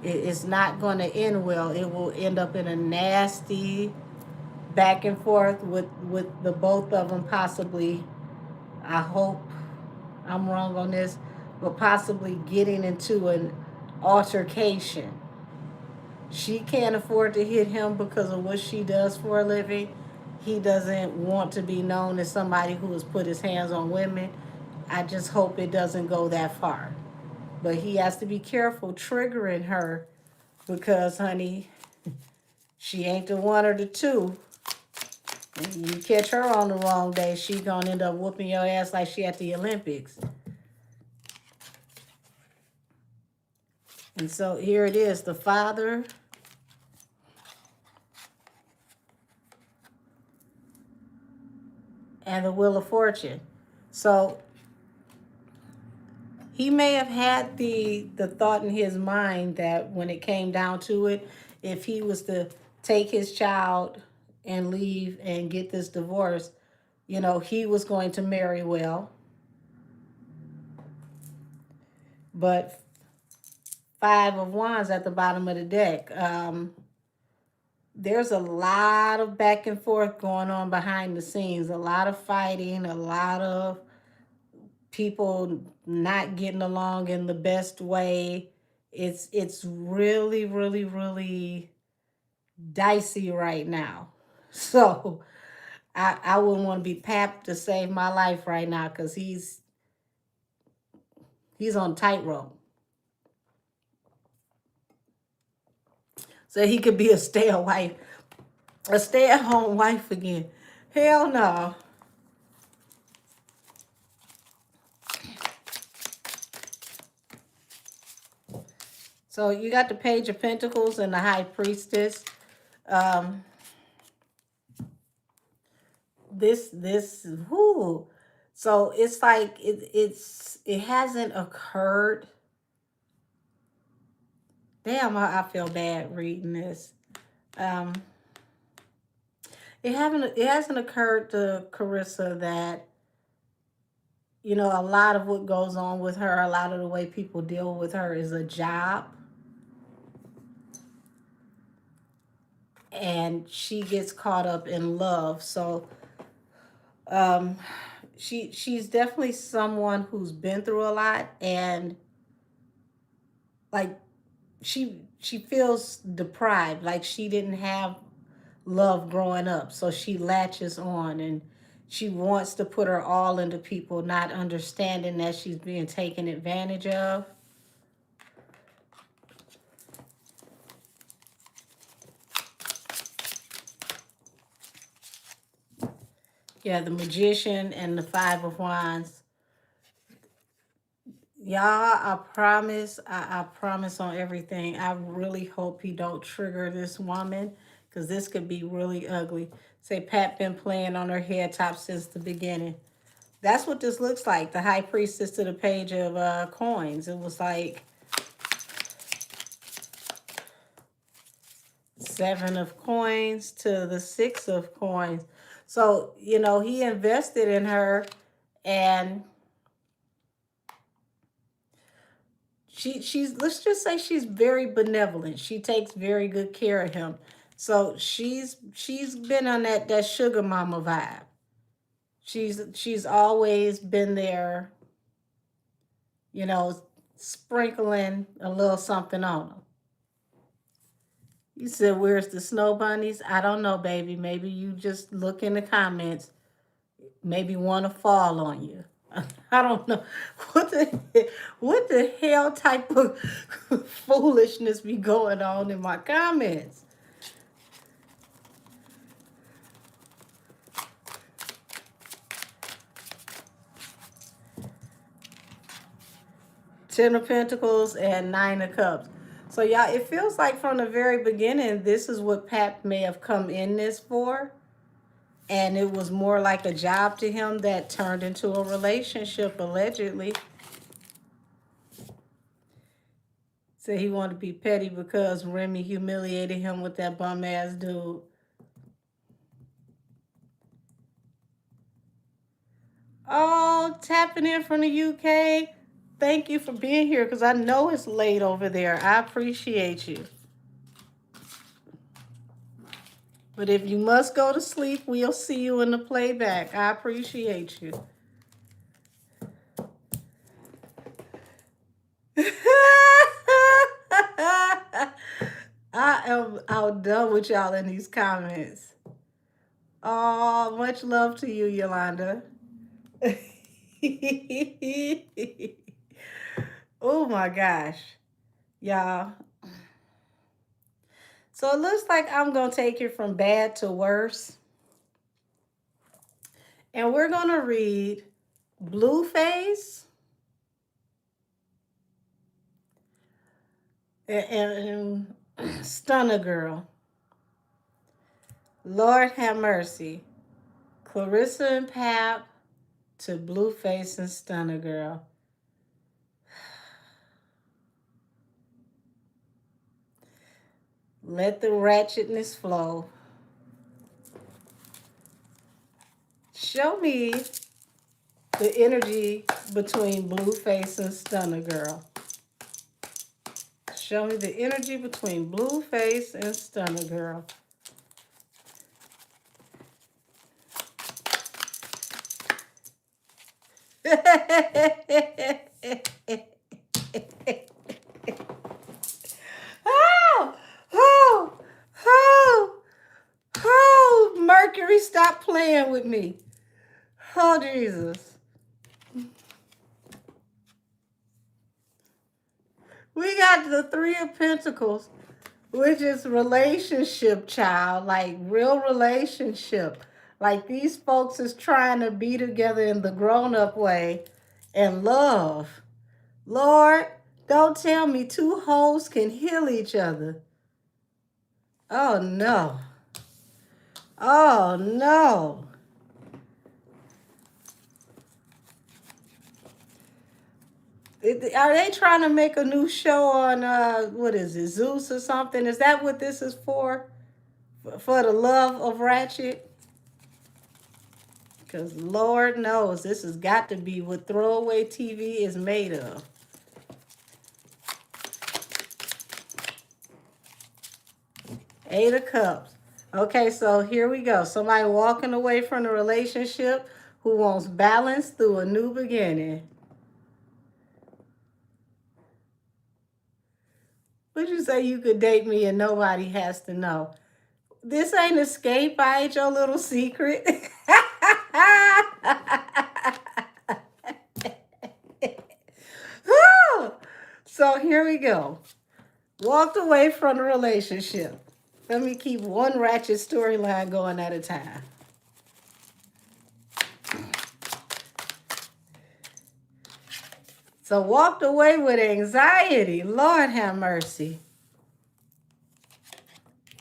It's not going to end well. It will end up in a nasty back and forth with the both of them possibly. I hope I'm wrong on this, but possibly getting into an altercation. She can't afford to hit him because of what she does for a living. He doesn't want to be known as somebody who has put his hands on women. I just hope it doesn't go that far. But he has to be careful triggering her because, honey, she ain't the one or the two. And you catch her on the wrong day, she gonna end up whooping your ass like she at the Olympics. And so here it is, the Father and the Wheel of Fortune. So he may have had the thought in his mind that when it came down to it, if he was to take his child and leave and get this divorce, you know, he was going to marry well. But Five of Wands at the bottom of the deck. There's a lot of back and forth going on behind the scenes, a lot of fighting, a lot of people not getting along in the best way. It's really, really, really dicey right now. So I wouldn't want to be Pap to save my life right now because he's on tightrope. So he could be a stay-at-home wife again. Hell no. So you got the Page of Pentacles and the High Priestess. Whoo. So it's like it hasn't occurred. Damn, I feel bad reading this. It hasn't occurred to Carissa that, you know, a lot of what goes on with her, a lot of the way people deal with her is a job. And she gets caught up in love. So she's definitely someone who's been through a lot, and like she feels deprived, like she didn't have love growing up. So she latches on and she wants to put her all into people, not understanding that she's being taken advantage of. Yeah, the Magician and the Five of Wands. Y'all, I promise on everything. I really hope he don't trigger this woman because this could be really ugly. Say Pat been playing on her head top since the beginning. That's what this looks like. The High Priestess to the Page of Coins. It was like Seven of Coins to the Six of Coins. So, you know, he invested in her, and she's, let's just say she's very benevolent. She takes very good care of him. So she's been on that sugar mama vibe. She's always been there, you know, sprinkling a little something on them. You said, where's the snow bunnies? I don't know, baby. Maybe you just look in the comments. Maybe want to fall on you. I don't know. What the hell type of foolishness be going on in my comments? Ten of Pentacles and Nine of Cups. So y'all, it feels like from the very beginning, this is what Pat may have come in this for. And it was more like a job to him that turned into a relationship, allegedly. Said he wanted to be petty because Remy humiliated him with that bum ass dude. Oh, tapping in from the UK. Thank you for being here because I know it's late over there. I appreciate you. But if you must go to sleep, we'll see you in the playback. I appreciate you. I am outdone with y'all in these comments. Oh, much love to you, Yolanda. Oh my gosh. Y'all. So it looks like I'm going to take it from bad to worse. And we're going to read Blueface and Stunner Girl. Lord have mercy. Clarissa and Pap to Blueface and Stunner Girl. Let the ratchetness flow. Show me the energy between Blueface and Stunner Girl. Show me the energy between Blueface and Stunner Girl. Oh, Mercury, stop playing with me. Oh, Jesus. We got the Three of Pentacles, which is relationship, child, like real relationship. Like these folks is trying to be together in the grown-up way and love. Lord, don't tell me two hoes can heal each other. Oh, no. Oh, no. Are they trying to make a new show on, what is it, Zeus or something? Is that what this is for? For the love of Ratchet? Because Lord knows this has got to be what throwaway TV is made of. Eight of Cups. Okay, so here we go. Somebody walking away from the relationship who wants balance through a new beginning. Would you say you could date me and nobody has to know? This ain't escape. I ain't your little secret. So here we go. Walked away from the relationship. Let me keep one ratchet storyline going at a time. So walked away with anxiety. Lord have mercy.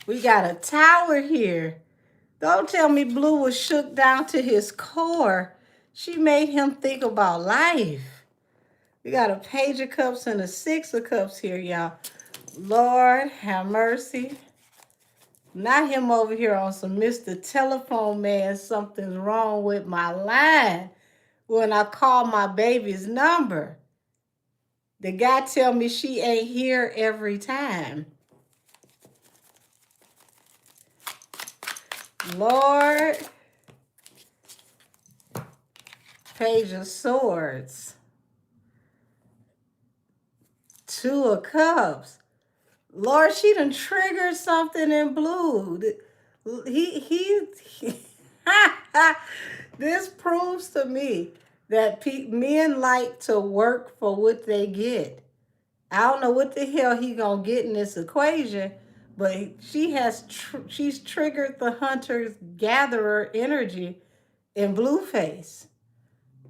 We got a tower here. Don't tell me Blue was shook down to his core. She made him think about life. We got a Page of Cups and a Six of Cups here, y'all. Lord have mercy. Not him over here on some Mr. Telephone Man, something's wrong with my line when I call my baby's number. The guy tell me she ain't here every time. Lord. Page of Swords. Two of Cups. Lord, she done triggered something in Blue. This proves to me that men like to work for what they get. I don't know what the hell he gonna get in this equation, but she's triggered the hunter-gatherer energy in Blueface.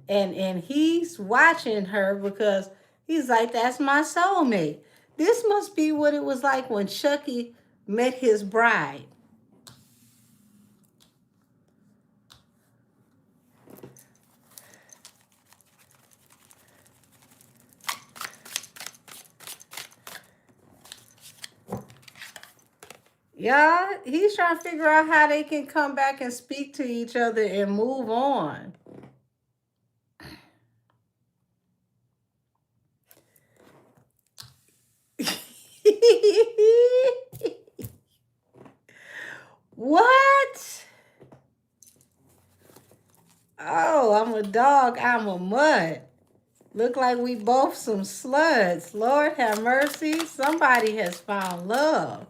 And he's watching her because he's like, that's my soulmate. This must be what it was like when Chucky met his bride. Yeah, he's trying to figure out how they can come back and speak to each other and move on. What? Oh, I'm a dog. I'm a mutt. Look like we both some sluts. Lord have mercy. Somebody has found love.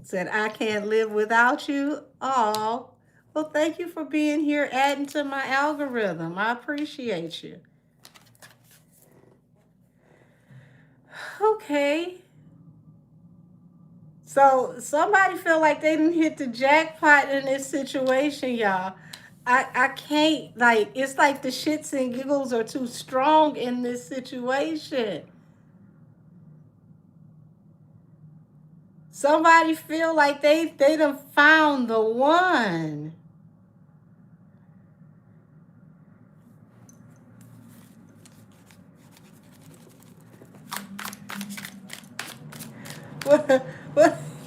Said, I can't live without you. Oh, well, thank you for being here, adding to my algorithm. I appreciate you. Okay. So somebody feel like they didn't hit the jackpot in this situation, y'all. I can't, like, it's like the shits and giggles are too strong in this situation. Somebody feel like they done found the one.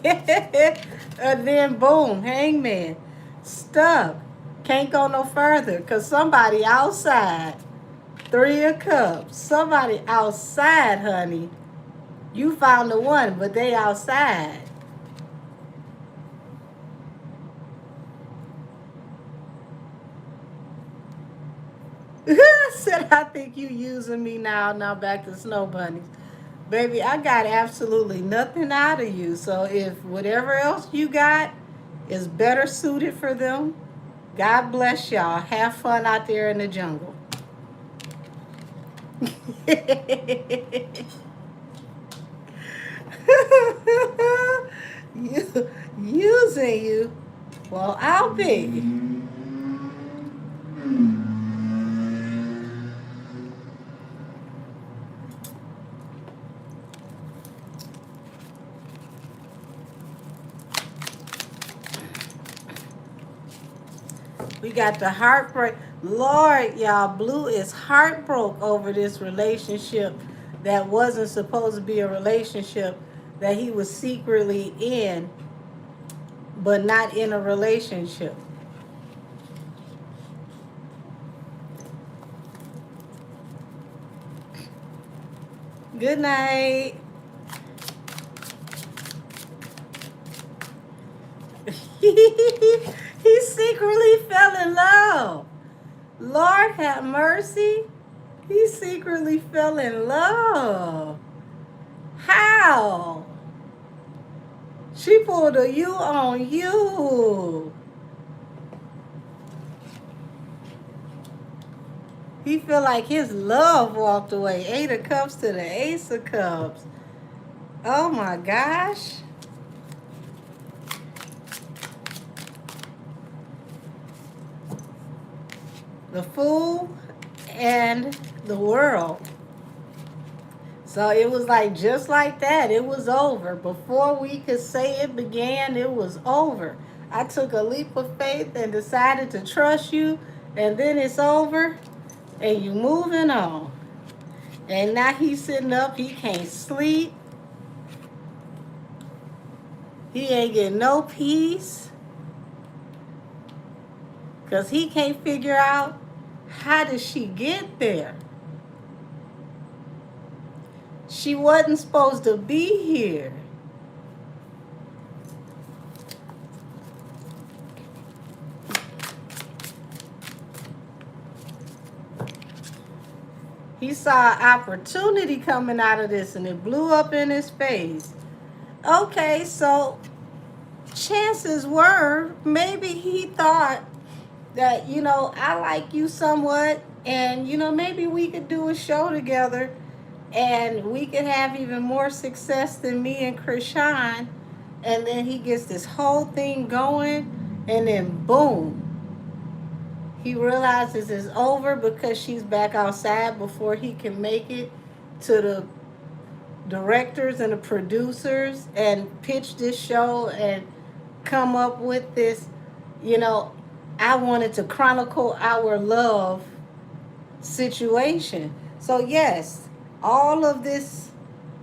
And then boom, hangman. Stuck. Can't go no further because somebody outside. Three of Cups. Somebody outside, honey. You found the one, but they outside. Said, I think you using me now. Now back to Snow Bunnies. Baby, I got absolutely nothing out of you. So if whatever else you got is better suited for them, God bless y'all. Have fun out there in the jungle. Using you? Well, I'll be. We got the heartbreak. Lord, y'all, Blue is heartbroken over this relationship that wasn't supposed to be a relationship that he was secretly in, but not in a relationship. Good night. He secretly fell in love. Lord have mercy. He secretly fell in love. How? She pulled a you on you. He feel like his love walked away. 8 of Cups to the Ace of Cups. Oh my gosh. The Fool and the World. So it was like just like that. It was over. Before we could say it began, it was over. I took a leap of faith and decided to trust you, and then it's over, and you moving on. And now he's sitting up, he can't sleep. He ain't getting no peace. Because he can't figure out how did she get there. She wasn't supposed to be here. He saw opportunity coming out of this and it blew up in his face. Okay, so chances were maybe he thought that, I like you somewhat and, maybe we could do a show together and we could have even more success than me and Krishan. And then he gets this whole thing going and then boom. He realizes it's over because she's back outside before he can make it to the directors and the producers and pitch this show and come up with this, I wanted to chronicle our love situation. So yes, all of this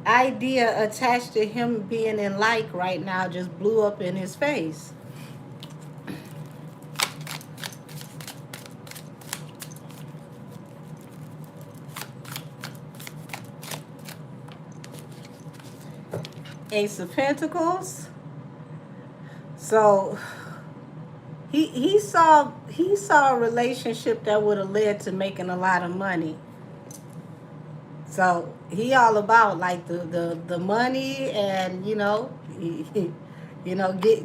idea attached to him being in like right now just blew up in his face. Ace of Pentacles. So he saw a relationship that would have led to making a lot of money. So he all about like the money, and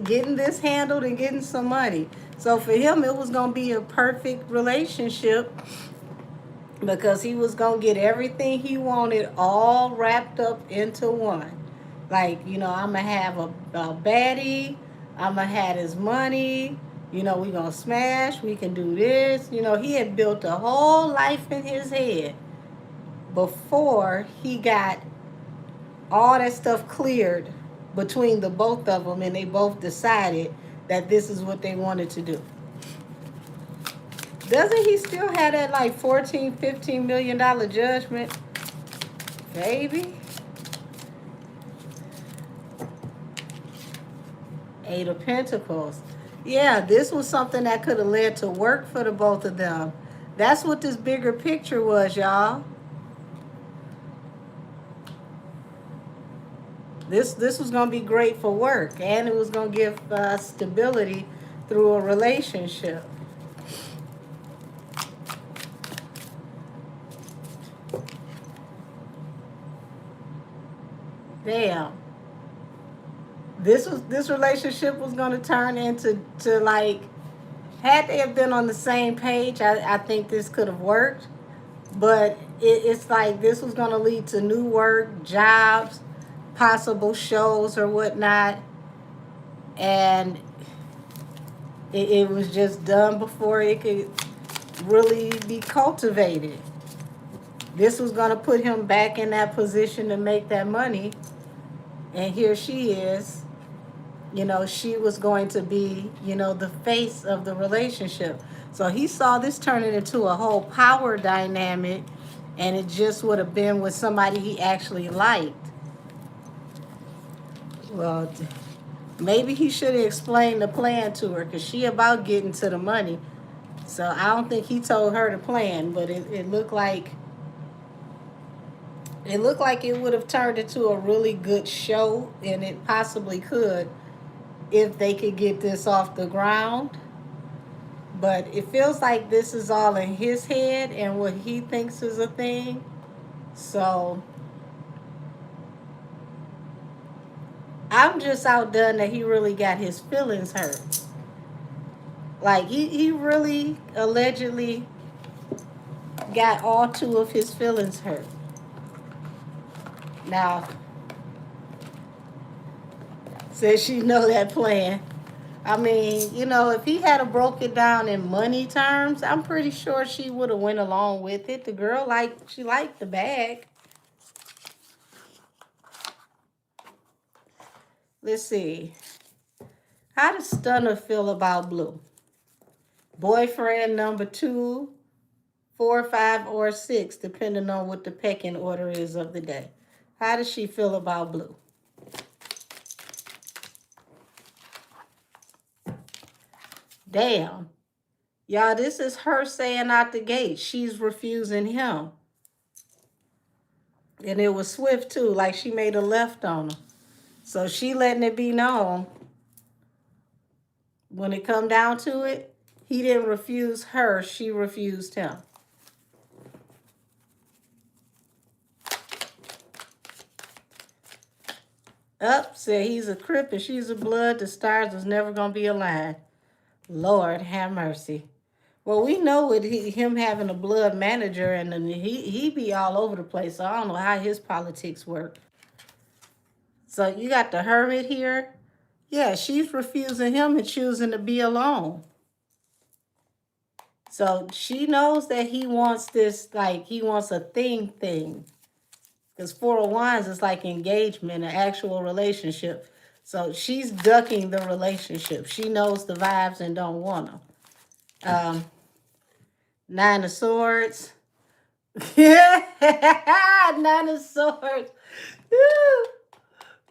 getting this handled and getting some money. So for him, it was gonna be a perfect relationship because he was gonna get everything he wanted all wrapped up into one. Like, I'm gonna have a baddie, I'm gonna have his money, we gonna smash, we can do this. He had built a whole life in his head before he got all that stuff cleared between the both of them, and they both decided that this is what they wanted to do. Doesn't he still have that like 14-15 million dollar judgment, baby? Eight of Pentacles. Yeah, this was something that could have led to work for the both of them. That's what this bigger picture was, y'all. This was going to be great for work, and it was going to give stability through a relationship. Damn. This relationship was going to turn into like, had they have been on the same page, I think this could have worked. But it's like this was going to lead to new work, jobs, possible shows or whatnot. And it was just done before it could really be cultivated. This was going to put him back in that position to make that money. And here she is. She was going to be, the face of the relationship. So he saw this turning into a whole power dynamic, and it just would have been with somebody he actually liked. Well, maybe he should have explained the plan to her, because she about getting to the money. So I don't think he told her the plan, but it looked like it would have turned into a really good show, and it possibly could if they could get this off the ground. But it feels like this is all in his head and what he thinks is a thing. So I'm just outdone that he really got his feelings hurt. Like he really allegedly got all two of his feelings hurt. Now, says she know that plan. I mean, if he had broke it down in money terms, I'm pretty sure she would have went along with it. The girl, she liked the bag. Let's see. How does Stunner feel about Blue? Boyfriend number 2, 4, 5, or 6, depending on what the pecking order is of the day. How does she feel about Blue? Damn. Y'all, this is her saying out the gate she's refusing him. And it was swift too, like she made a left on him. So she letting it be known, when it come down to it, he didn't refuse her, she refused him. Up, said he's a Crip and she's a Blood. The stars was never going to be aligned. Lord have mercy. Well, we know with him having a Blood manager, and then he be all over the place. So I don't know how his politics work. So you got the Hermit here. Yeah, she's refusing him and choosing to be alone. So she knows that he wants this, like he wants a thing. Because 4 of Wands is like engagement, an actual relationship. So she's ducking the relationship. She knows the vibes and don't want them. 9 of Swords. Yeah, Nine of Swords. Woo.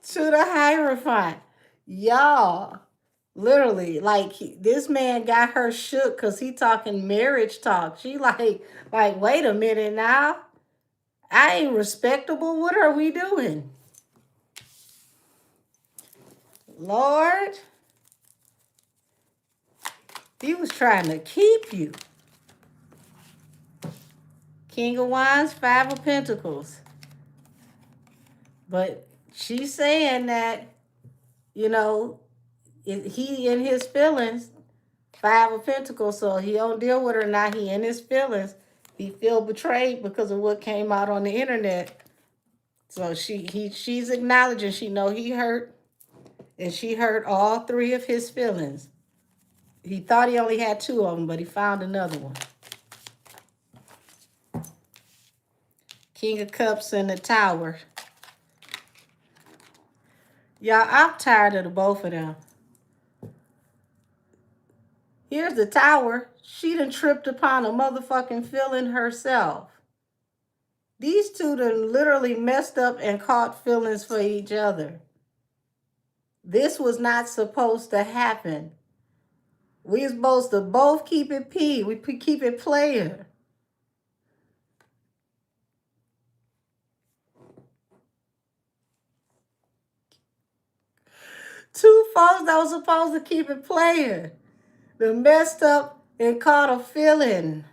To the Hierophant. Y'all, literally, like this man got her shook because he talking marriage talk. She like, wait a minute now. I ain't respectable. What are we doing? Lord, he was trying to keep you. King of Wands, Five of Pentacles. But she's saying that, you know, he in his feelings, Five of Pentacles, so he don't deal with her now. He in his feelings. He feel betrayed because of what came out on the internet. So she's acknowledging she know he hurt, and she hurt all three of his feelings. He thought he only had two of them, but he found another one. King of Cups in the Tower. Y'all, I'm tired of the both of them. Here's the Tower. She done tripped upon a motherfucking feeling herself. These two done literally messed up and caught feelings for each other. This was not supposed to happen. We supposed to both keep it P. We keep it player. Two folks that was supposed to keep it player. They messed up and caught a feeling.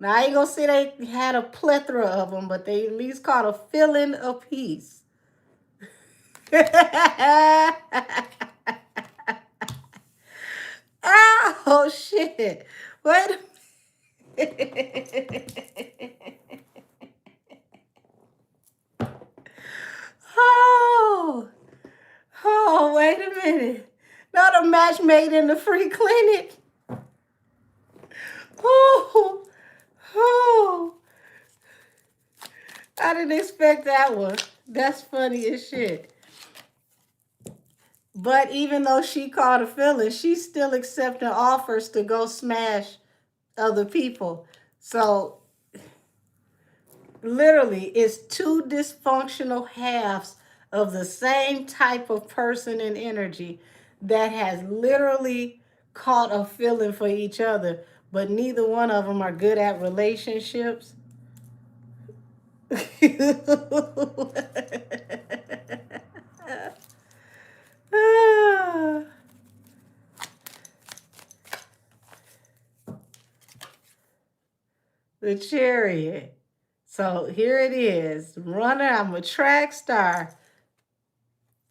Now, I ain't gonna say they had a plethora of them, but they at least caught a feeling apiece. Oh, shit. Wait a minute. Oh, wait a minute. Not a match made in the free clinic. Oh, I didn't expect that one. That's funny as shit. But even though she caught a feeling, she's still accepting offers to go smash other people. So literally, it's two dysfunctional halves of the same type of person and energy that has literally caught a feeling for each other, but neither one of them are good at relationships. The Chariot. So here it is. Runner, I'm a track star.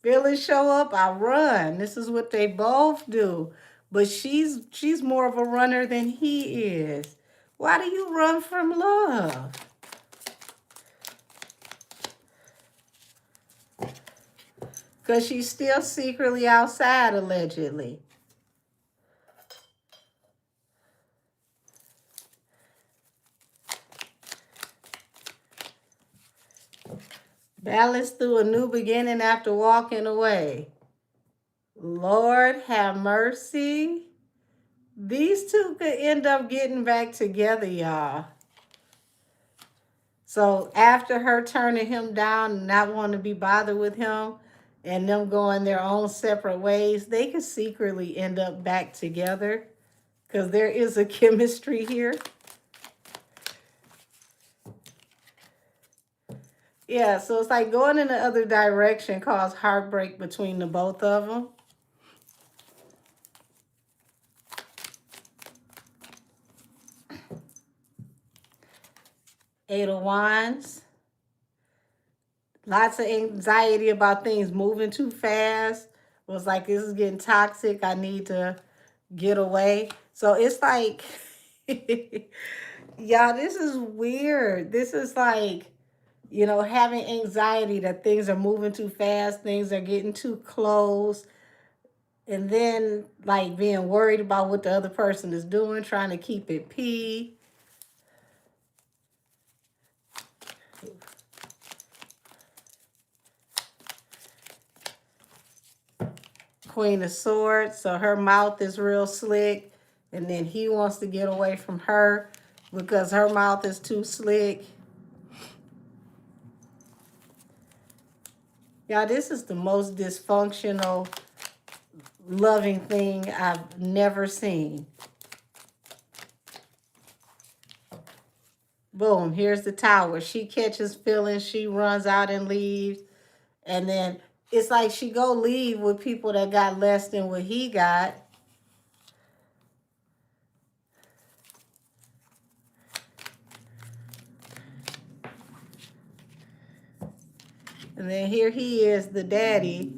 Feelings show up, I run. This is what they both do. But she's more of a runner than he is. Why do you run from love? Because she's still secretly outside, allegedly. Balance through a new beginning after walking away. Lord have mercy. These two could end up getting back together, y'all. So after her turning him down and not wanting to be bothered with him and them going their own separate ways, they could secretly end up back together because there is a chemistry here. Yeah, so it's like going in the other direction caused heartbreak between the both of them. Eight of Wands. Lots of anxiety about things moving too fast. It was like, this is getting toxic. I need to get away. So it's like, y'all, this is weird. This is like, you know, having anxiety that things are moving too fast, things are getting too close, and then like being worried about what the other person is doing, trying to keep it P. Queen of Swords, so her mouth is real slick, and then he wants to get away from her. because her mouth is too slick. Y'all, this is the most dysfunctional, loving thing I've never seen. Boom, here's the tower. She catches feelings, she runs out and leaves. And then it's like she go leave with people that got less than what he got. And then here he is, the daddy.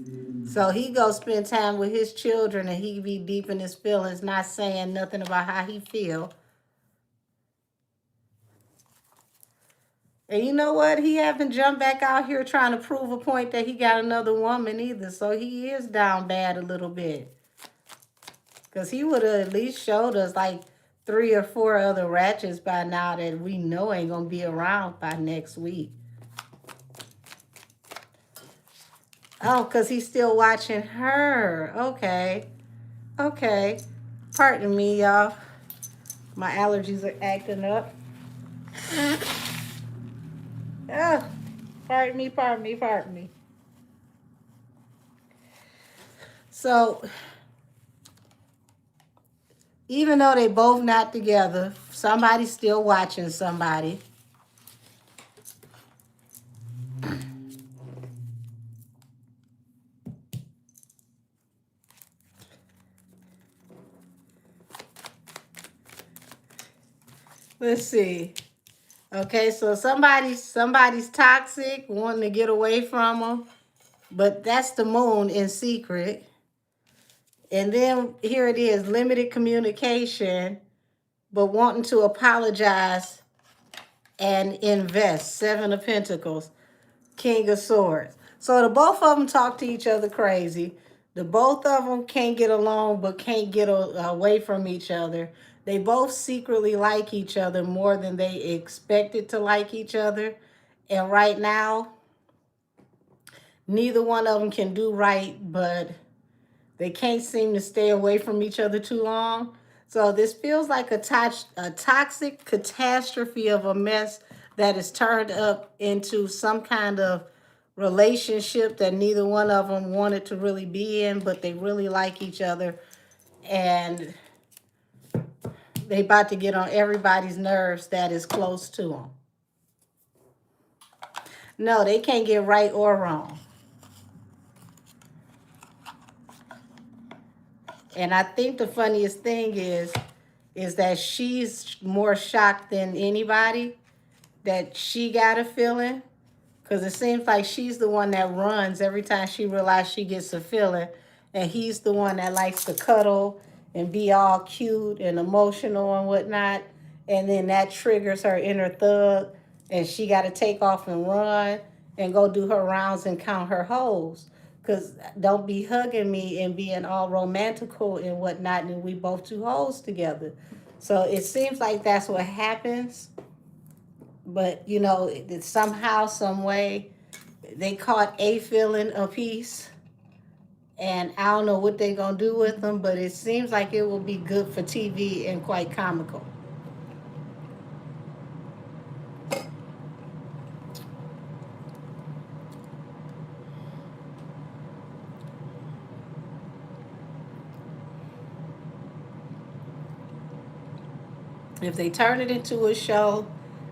So he go spend time with his children and he be deep in his feelings, not saying nothing about how he feel. And you know what? He haven't jumped back out here trying to prove a point that he got another woman either. So he is down bad a little bit. Because he would have at least showed us like 3 or 4 other ratchets by now that we know ain't going to be around by next week. Oh, because he's still watching her. Okay. Okay. Pardon me, y'all. My allergies are acting up. Oh, pardon me, pardon me, pardon me. So, even though they both not together, somebody's still watching somebody. Let's see. Okay, so somebody's toxic, wanting to get away from them, but that's the moon in secret. And then here it is, limited communication, but wanting to apologize and invest. 7 of Pentacles, King of Swords. So the both of them talk to each other crazy. The both of them can't get along, but can't get away from each other. They both secretly like each other more than they expected to like each other. And right now, neither one of them can do right, but they can't seem to stay away from each other too long. So this feels like a toxic catastrophe of a mess that is turned up into some kind of relationship that neither one of them wanted to really be in, but they really like each other. And they about to get on everybody's nerves that is close to them. No, they can't get right or wrong. And I think the funniest thing is that she's more shocked than anybody that she got a feeling. Because it seems like she's the one that runs every time she realizes she gets a feeling. And he's the one that likes to cuddle and be all cute and emotional and whatnot. And then that triggers her inner thug. And she got to take off and run and go do her rounds and count her hoes. Because don't be hugging me and being all romantical and whatnot. And we both 2 hoes together. So it seems like that's what happens. But, you know, somehow, some way, they caught a feeling of peace. And I don't know what they're going to do with them, but it seems like it will be good for TV and quite comical. If they turn it into a show,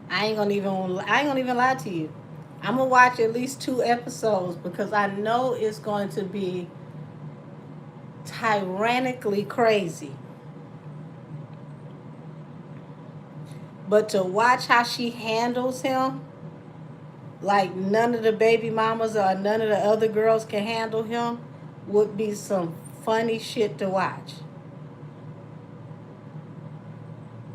I ain't gonna even lie to you. I'm gonna watch at least 2 episodes because I know it's going to be tyrannically crazy. But to watch how she handles him, like none of the baby mamas or none of the other girls can handle him, would be some funny shit to watch.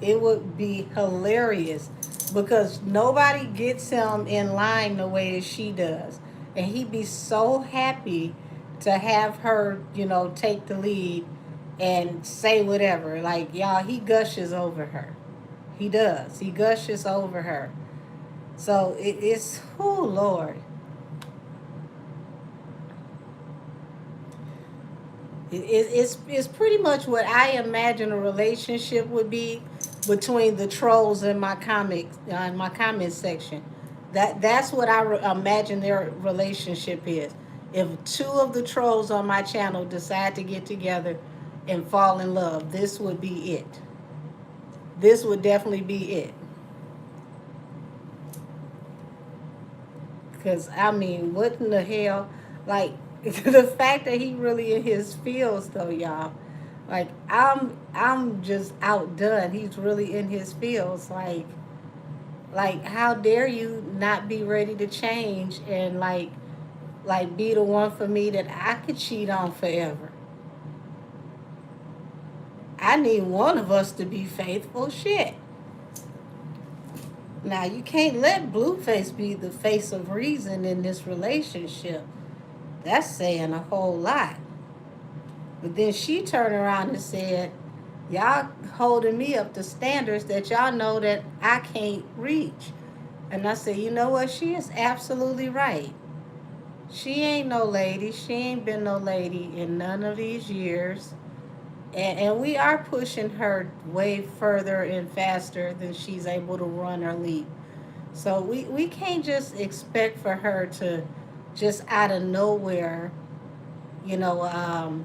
It would be hilarious because nobody gets him in line the way that she does. And he'd be so happy to have her, you know, take the lead and say whatever. Like, y'all, he gushes over her. He does. He gushes over her. So it's, oh, Lord. It's pretty much what I imagine a relationship would be. between the trolls in my comment section. That's what I imagine their relationship is. If two of the trolls on my channel decide to get together and fall in love, this would be it. This would definitely be it. Because I mean, what in the hell? Like the fact that he really in his feels though, y'all. Like I'm just outdone. He's really in his feels. Like how dare you not be ready to change and like be the one for me that I could cheat on forever. I need one of us to be faithful. Shit. Now you can't let Blueface be the face of reason in this relationship. That's saying a whole lot. But then she turned around and said, y'all holding me up to standards that y'all know that I can't reach. And I said, you know what? She is absolutely right. She ain't no lady. She ain't been no lady in none of these years. And we are pushing her way further and faster than she's able to run or leap. So we can't just expect for her to just out of nowhere, you know,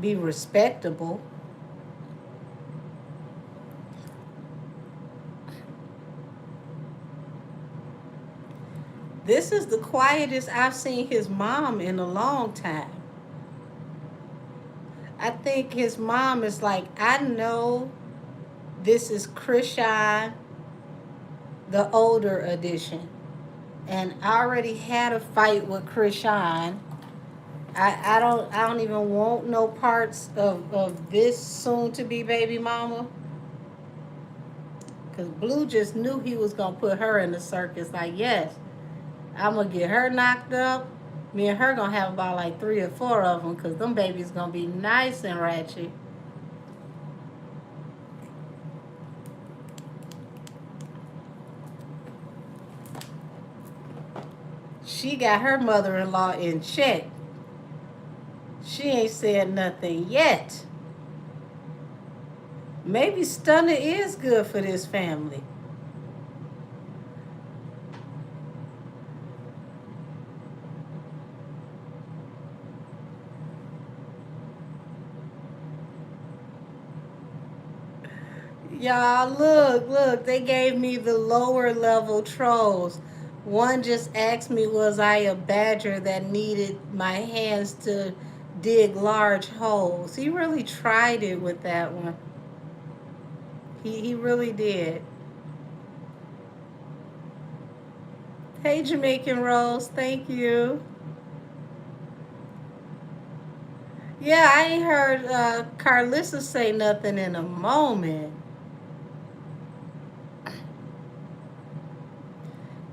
be respectable. This is the quietest I've seen his mom in a long time. I think his mom is like, I know this is Krishan, the older edition. And I already had a fight with Krishan. I don't even want no parts of this soon to be baby mama. Cause Blue just knew he was gonna put her in the circus. Like, yes, I'm gonna get her knocked up. Me and her gonna have about like 3 or 4 of them, cause them babies gonna be nice and ratchet. She got her mother-in-law in check. She ain't said nothing yet. Maybe Stunner is good for this family. Y'all, look, they gave me the lower level trolls. One just asked me, was I a badger that needed my hands to dig large holes? He really tried it with that one. He really did. Hey, Jamaican Rose, thank you. Yeah, I ain't heard Carlissa say nothing in a moment.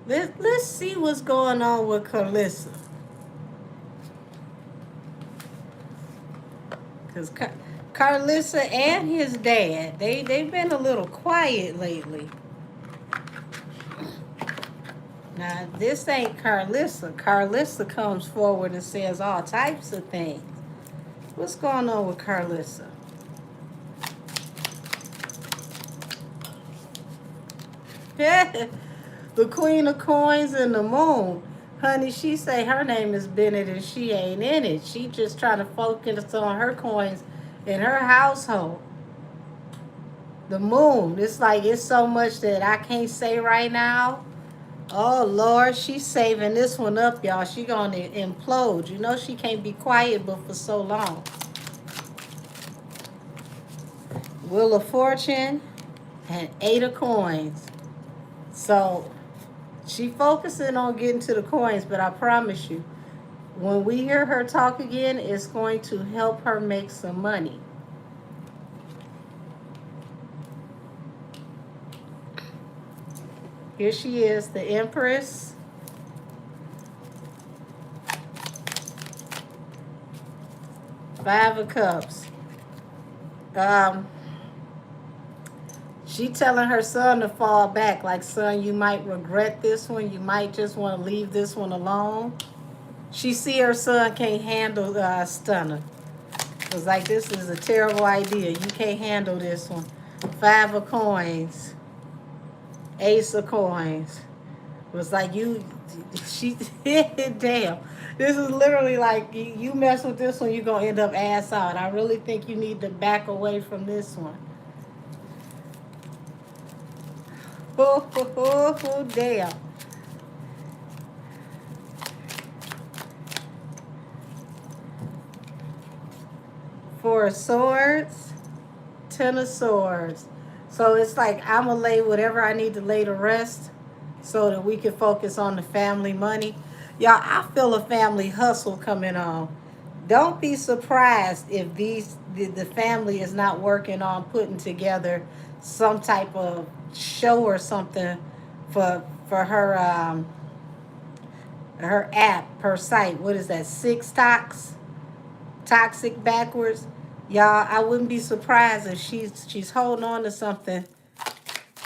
Let's see what's going on with Carlissa. Because Carlissa and his dad, they've been a little quiet lately. Now, this ain't Carlissa. Carlissa comes forward and says all types of things. What's going on with Carlissa? The Queen of Coins and the Moon. Honey, she say her name is Bennett and she ain't in it. She just trying to focus on her coins in her household. The Moon. It's like it's so much that I can't say right now. Oh, Lord, she's saving this one up, y'all. She gonna implode. You know she can't be quiet but for so long. Wheel of Fortune and 8 of Coins. So she focusing on getting to the coins, but I promise you, when we hear her talk again, it's going to help her make some money. Here she is, the Empress. Five of Cups. She telling her son to fall back. Like, son, you might regret this one. You might just want to leave this one alone. She see her son can't handle Stunner. It's like, this is a terrible idea. You can't handle this one. Five of coins, ace of coins. It was like she, damn. This is literally like you mess with this one, you're going to end up ass out. I really think you need to back away from this one. Oh, damn. Four of swords, ten of swords. So it's like I'm going to lay whatever I need to lay to rest so that we can focus on the family money. Y'all, I feel a family hustle coming on. Don't be surprised if the family is not working on putting together some type of show or something for her app, her site. What is that? Six Tox, toxic backwards. Y'all, I wouldn't be surprised if she's holding on to something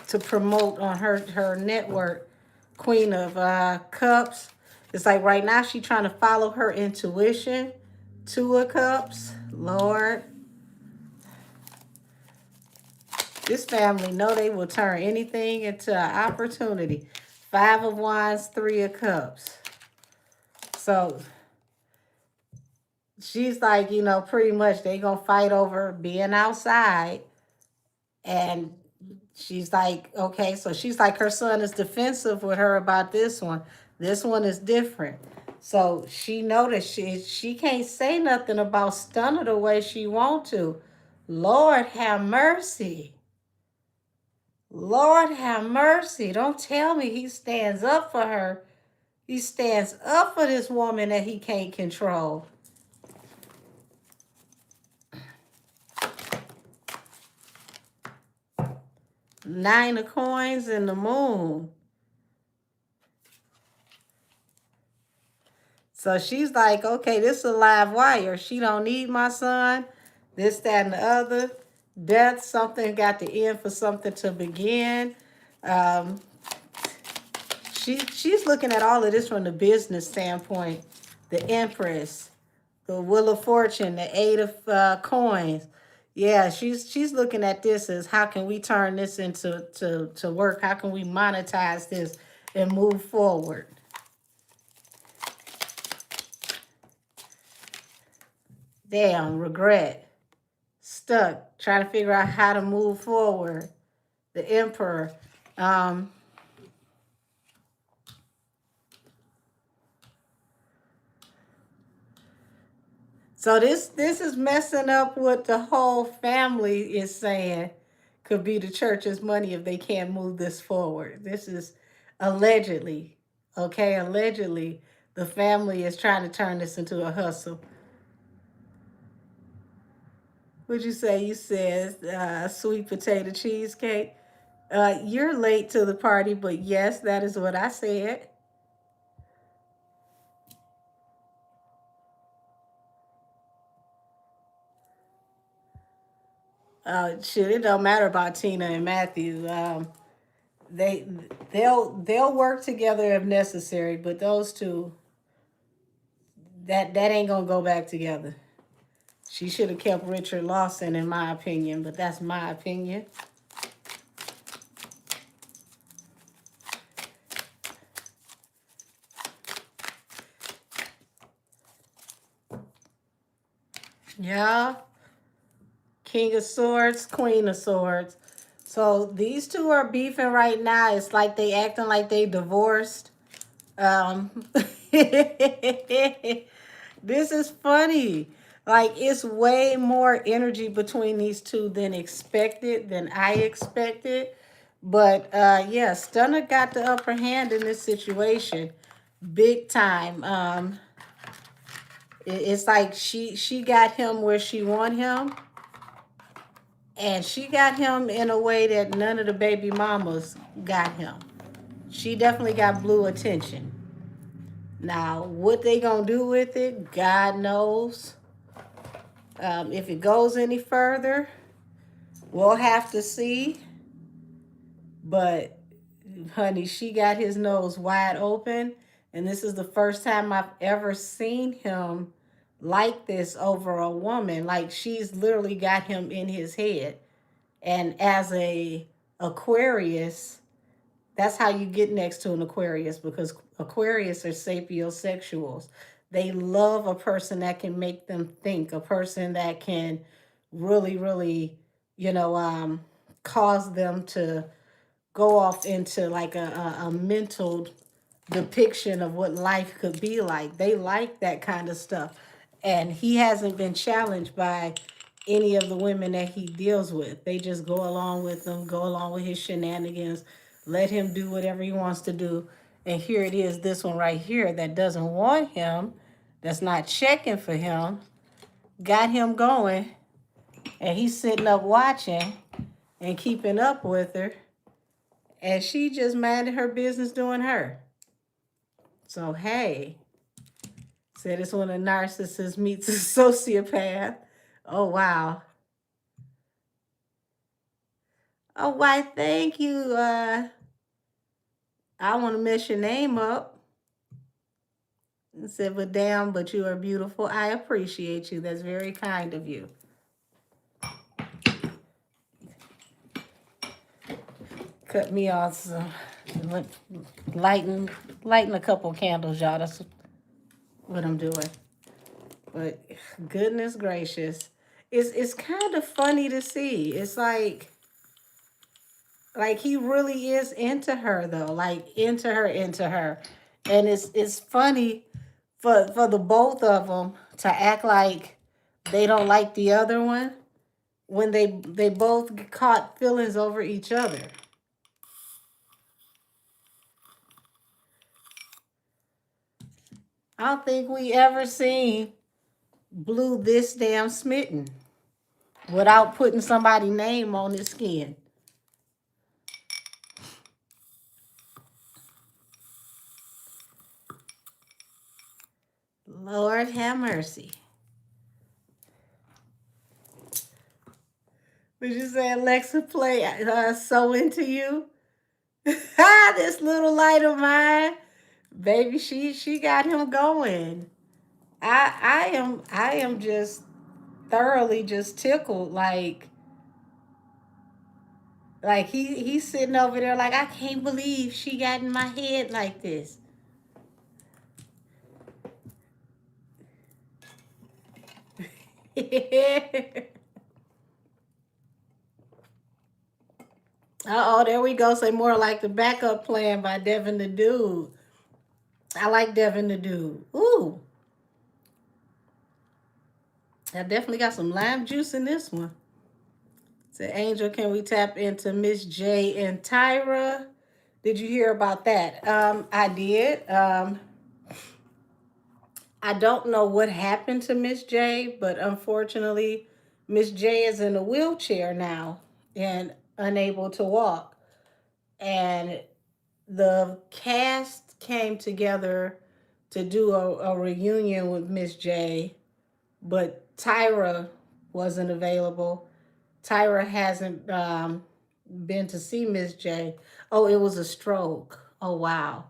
to promote on her network. Queen of Cups. It's like right now she's trying to follow her intuition. Two of Cups. Lord. This family know they will turn anything into an opportunity. Five of Wands, Three of Cups. So she's like, pretty much they gonna fight over being outside. And she's like, okay, so she's like, her son is defensive with her about this one. This one is different. So she noticed she can't say nothing about Stunner the way she want to. Lord have mercy. Lord have mercy. Don't tell me he stands up for her. He stands up for this woman that he can't control. Nine of coins and the moon. So she's like, okay, this is a live wire. She don't need my son. This, that, and the other. Death, something got to end for something to begin. Um, she's looking at all of this from the business standpoint. The Empress, the Wheel of Fortune, the Eight of Coins. Yeah, she's looking at this as how can we turn this into to work? How can we monetize this and move forward? Damn, regret. Stuck, trying to figure out how to move forward. The Emperor. So this is messing up what the whole family is saying could be the church's money if they can't move this forward. This is allegedly, okay, allegedly the family is trying to turn this into a hustle. What'd you say? You said sweet potato cheesecake. You're late to the party, but yes, that is what I said. Shit, it don't matter about Tina and Matthew. They they'll work together if necessary, but those two, that ain't gonna go back together. She should have kept Richard Lawson, in my opinion, but that's my opinion. Yeah. King of Swords, Queen of Swords. So these two are beefing right now. It's like they acting like they divorced. This is funny. Like it's way more energy between these two than expected, than I expected. But yeah, Stunner got the upper hand in this situation, big time. It's like she got him where she want him, and she got him in a way that none of the baby mamas got him. She definitely got blue attention. Now, what they gonna do with it, God knows. If it goes any further, we'll have to see. But, honey, she got his nose wide open. And this is the first time I've ever seen him like this over a woman. Like, she's literally got him in his head. And as a Aquarius, that's how you get next to an Aquarius, because Aquarius are sapiosexuals. They love a person that can make them think, a person that can really, really, you know, cause them to go off into like a mental depiction of what life could be like. They like that kind of stuff. And he hasn't been challenged by any of the women that he deals with. They just go along with him, go along with his shenanigans, let him do whatever he wants to do. And here it is, this one right here that doesn't want him, that's not checking for him, got him going, and he's sitting up watching and keeping up with her. And she just minded her business doing her. So, hey, said it's when a narcissist meets a sociopath. Oh, wow. Oh, why, thank you. I want to mess your name up. And said, but damn, but you are beautiful. I appreciate you. That's very kind of you. Cut me off some, lighting, lighting a couple candles, y'all. That's what I'm doing. But goodness gracious, it's kind of funny to see. It's like he really is into her though, like into her, and it's funny for the both of them to act like they don't like the other one when they both caught feelings over each other. I don't think we ever seen Blue this damn smitten without putting somebody's name on his skin. Lord have mercy. Would you say Alexa play So Into You? This little light of mine, baby, she got him going. I am just thoroughly just tickled. Like he's sitting over there like, I can't believe she got in my head like this. Oh, there we go. Say more like the backup plan by Devin the Dude. I like Devin the Dude. Ooh, I definitely got some lime juice in this one. Say, Angel, can we tap into Miss J and Tyra? Did you hear about that? I did. I don't know what happened to Miss J, but unfortunately, Miss J is in a wheelchair now and unable to walk. And the cast came together to do a reunion with Miss J, but Tyra wasn't available. Tyra hasn't been to see Miss J. Oh, it was a stroke. Oh, wow.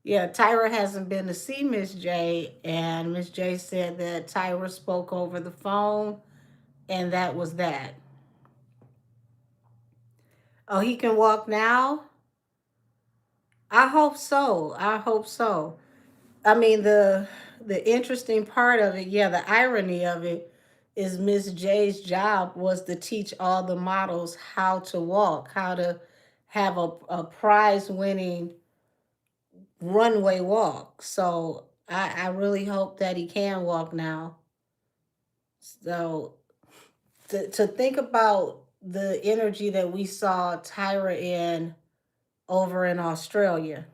Yeah, Tyra hasn't been to see Miss J, and Miss J said that Tyra spoke over the phone, and that was that. Oh, he can walk now? I hope so. I hope so. I mean, the interesting part of it, yeah, the irony of it is Miss J's job was to teach all the models how to walk, how to have a prize winning runway walk. So I really hope that he can walk now. So to think about the energy that we saw Tyra in over in Australia,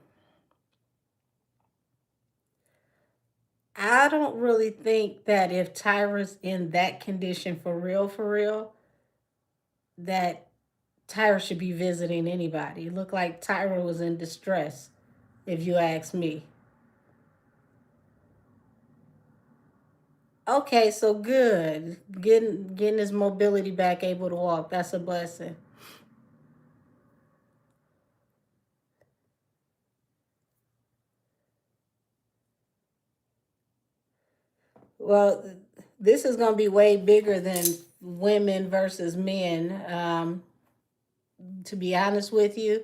I don't really think that if Tyra's in that condition for real, that Tyra should be visiting anybody. It looked like Tyra was in distress, if you ask me. Okay, so good. Getting his mobility back, able to walk. That's a blessing. Well, this is going to be way bigger than women versus men, to be honest with you,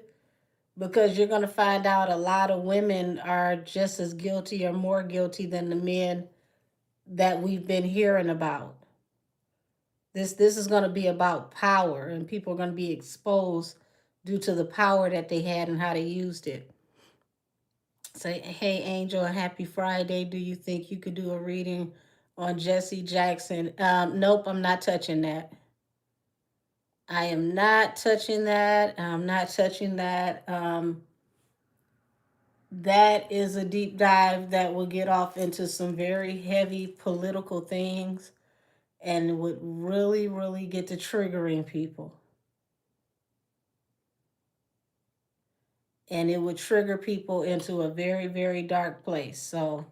because you're going to find out a lot of women are just as guilty or more guilty than the men that we've been hearing about. This is going to be about power, and people are going to be exposed due to the power that they had and how they used it. Say, hey, Angel, happy Friday. Do you think you could do a reading on Jesse Jackson? Nope, I'm not touching that. I am not touching that. I'm not touching that. That is a deep dive that will get off into some very heavy political things and would really, really get to triggering people. And it would trigger people into a very, very dark place. So,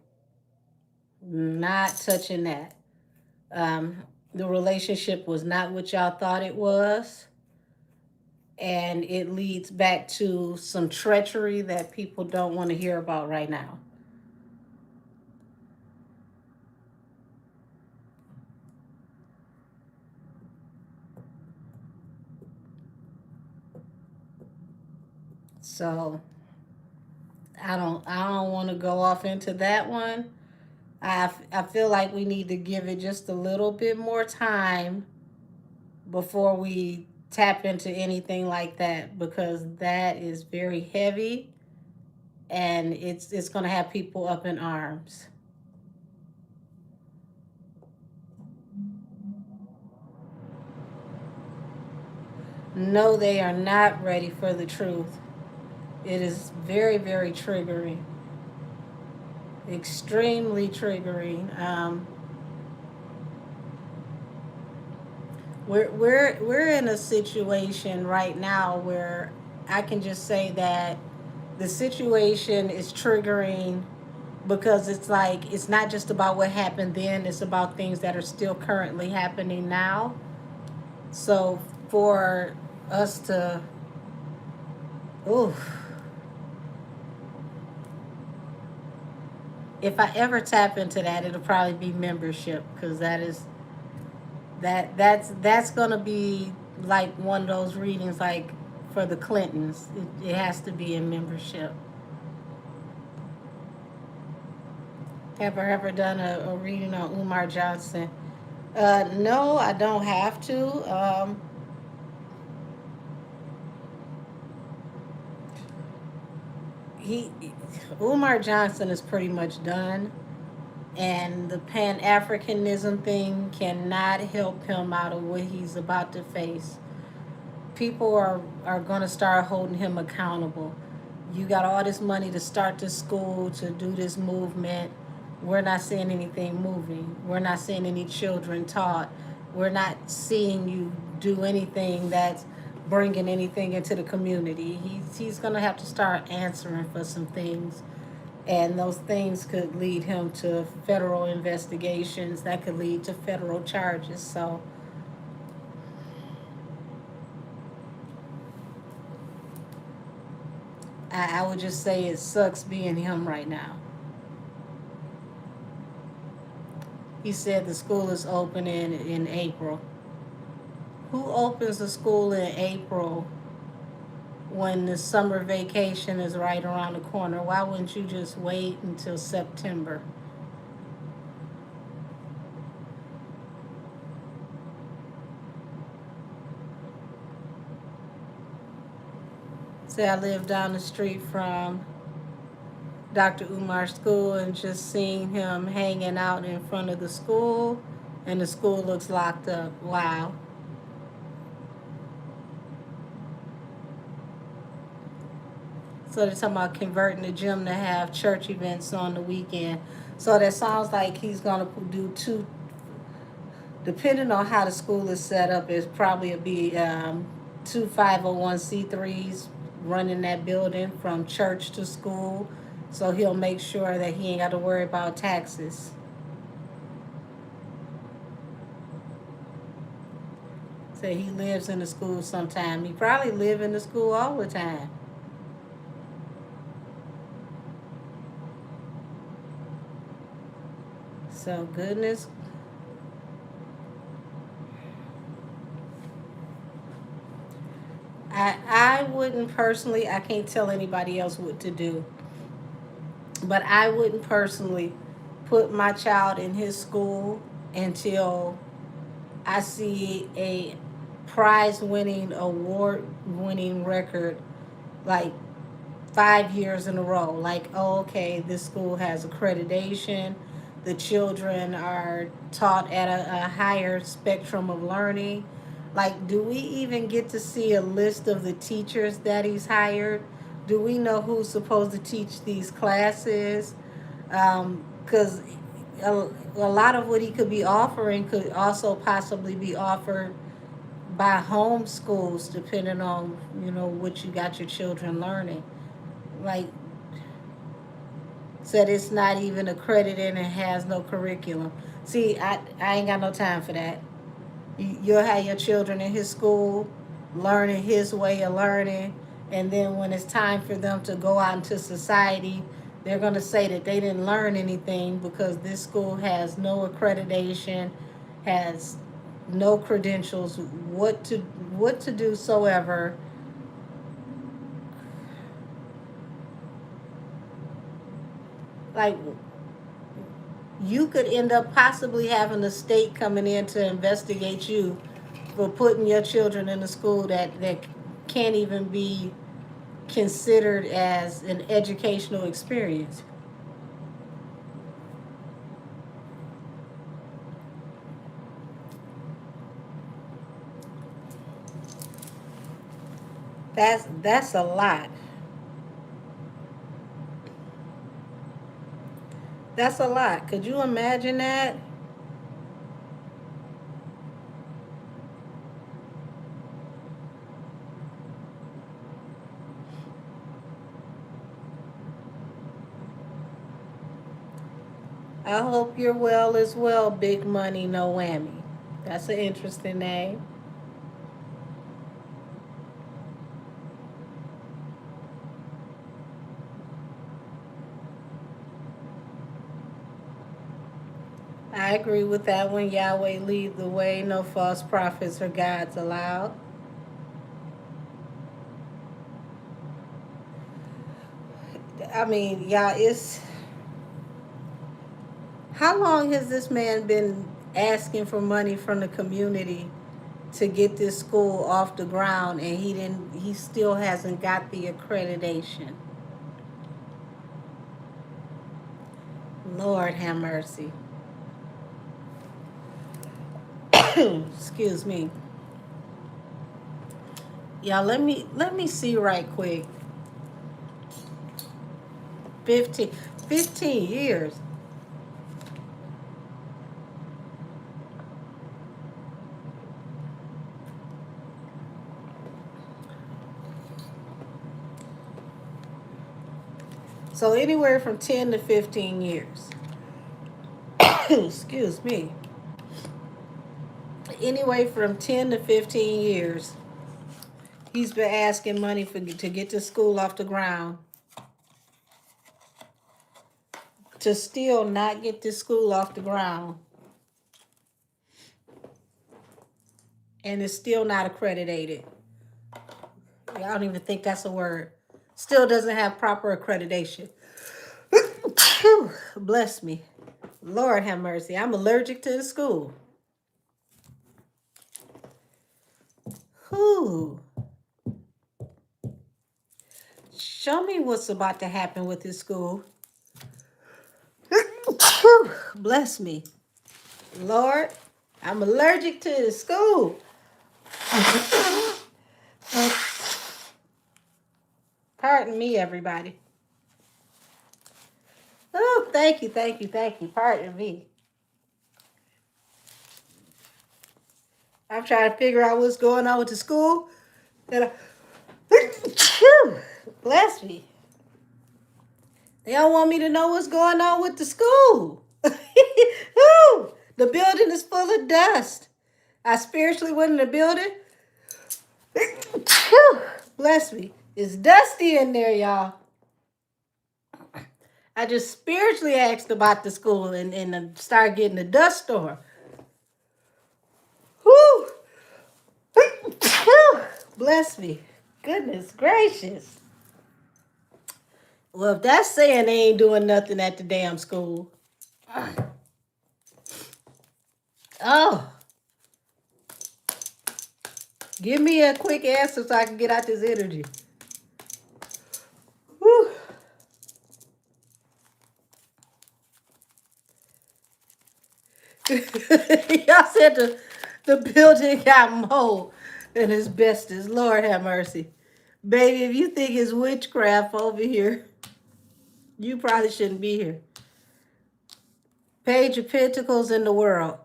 not touching that. Um, the relationship was not what y'all thought it was. And it leads back to some treachery that people don't want to hear about right now. So I don't want to go off into that one. I feel like we need to give it just a little bit more time before we tap into anything like that, because that is very heavy and it's going to have people up in arms. No, they are not ready for the truth. It is very, very triggering, extremely triggering. We're in a situation right now where I can just say that the situation is triggering because it's like it's not just about what happened then, it's about things that are still currently happening now. So for us to, oh, if I ever tap into that, it'll probably be membership, because that's gonna be like one of those readings like for the Clintons. It has to be in membership. Have I ever done a reading on Umar Johnson? No, I don't have to. He Umar Johnson is pretty much done, and the Pan Africanism thing cannot help him out of what he's about to face. People are going to start holding him accountable. You got all this money to start this school, to do this movement. We're not seeing anything moving. We're not seeing any children taught. We're not seeing you do anything that's bringing anything into the community. He's going to have to start answering for some things, and those things could lead him to federal investigations that could lead to federal charges. So I would just say it sucks being him right now. He said the school is opening in April. Who opens the school in April when the summer vacation is right around the corner? Why wouldn't you just wait until September? Say I live down the street from Dr. Umar's school and just seeing him hanging out in front of the school, and the school looks locked up. Wow. So they're talking about converting the gym to have church events on the weekend. So that sounds like he's going to do two, depending on how the school is set up, it's probably be two 501c3s running that building from church to school. So he'll make sure that he ain't got to worry about taxes. So he lives in the school sometime. He probably live in the school all the time. So goodness, I wouldn't personally, I can't tell anybody else what to do, but I wouldn't personally put my child in his school until I see a prize winning, award winning record, like 5 years in a row. Like, oh, okay, this school has accreditation. The children are taught at a higher spectrum of learning. Like, do we even get to see a list of the teachers that he's hired? Do we know who's supposed to teach these classes? Because a lot of what he could be offering could also possibly be offered by home schools, depending on what you got your children learning. Like, said it's not even accredited and has no curriculum. See, I ain't got no time for that. You'll have your children in his school learning his way of learning, and then when it's time for them to go out into society, they're going to say that they didn't learn anything because this school has no accreditation, has no credentials, what to do so ever. Like, you could end up possibly having the state coming in to investigate you for putting your children in a school that can't even be considered as an educational experience. That's a lot. That's a lot. Could you imagine that? I hope you're well as well, Big Money No Whammy. That's an interesting name. I agree with that one. Yahweh lead the way, no false prophets or gods allowed. I mean, y'all, it's how long has this man been asking for money from the community to get this school off the ground, and he still hasn't got the accreditation? Lord have mercy. Excuse me. Y'all, let me see right quick. 15 15 years. So anywhere from 10 to 15 years. Excuse me. Anyway from 10 to 15 years, he's been asking money to get the school off the ground, to still not get this school off the ground, and it's still not accredited. I don't even think that's a word. Still doesn't have proper accreditation. Bless me. Lord have mercy. I'm allergic to the school. Whew. Show me what's about to happen with this school. Bless me. Lord, I'm allergic to the school. Pardon me, everybody. Oh, thank you, thank you, thank you. Pardon me. I'm trying to figure out what's going on with the school. And bless me. They don't want me to know what's going on with the school. Ooh, the building is full of dust. I spiritually went in the building. Bless me. It's dusty in there, y'all. I just spiritually asked about the school and started getting the dust storm. Whew. Bless me. Goodness gracious. Well, if that's saying they ain't doing nothing at the damn school. Oh, give me a quick answer so I can get out this energy. Whew. Y'all said the building got mold and asbestos. Lord have mercy. Baby, if you think it's witchcraft over here, you probably shouldn't be here. Page of Pentacles in the world.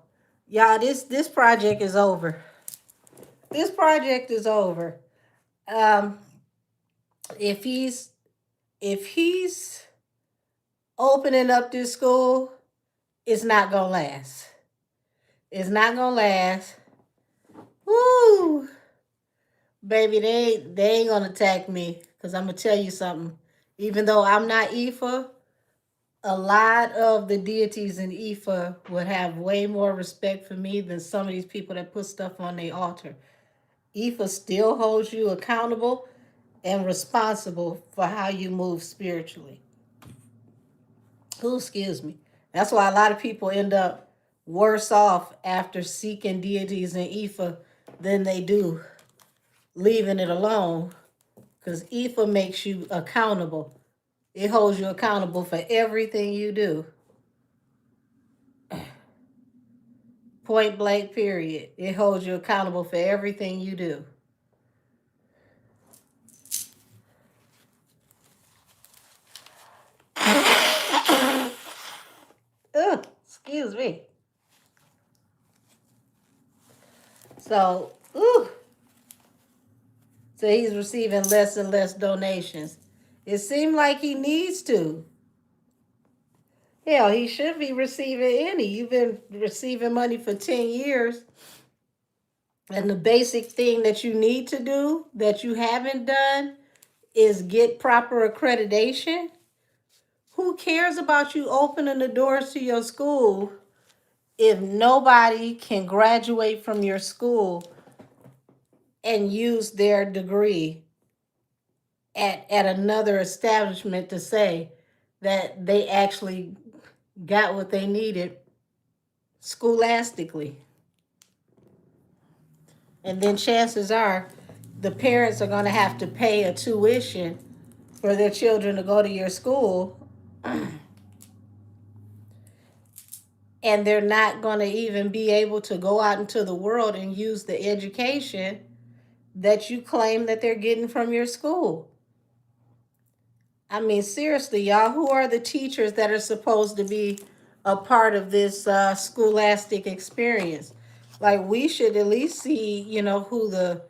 Y'all, this project is over. This project is over. Um, if he's opening up this school, it's not gonna last. It's not gonna last. Woo! Baby, they ain't gonna attack me. Cause I'm gonna tell you something. Even though I'm not Ifa, a lot of the deities in Ifa would have way more respect for me than some of these people that put stuff on their altar. Ifa still holds you accountable and responsible for how you move spiritually. Oh, excuse me. That's why a lot of people end up worse off after seeking deities in Ifa than they do leaving it alone. Because Ifa makes you accountable. It holds you accountable for everything you do. Point blank, period. It holds you accountable for everything you do. Ugh, excuse me. So, so he's receiving less and less donations. It seemed like he needs to. Hell, he should be receiving any. You've been receiving money for 10 years. And the basic thing that you need to do that you haven't done is get proper accreditation. Who cares about you opening the doors to your school if nobody can graduate from your school and use their degree at another establishment to say that they actually got what they needed scholastically? And then chances are the parents are going to have to pay a tuition for their children to go to your school. And they're not going to even be able to go out into the world and use the education that you claim that they're getting from your school. I mean, seriously, y'all, who are the teachers that are supposed to be a part of this scholastic experience? Like, we should at least see, who the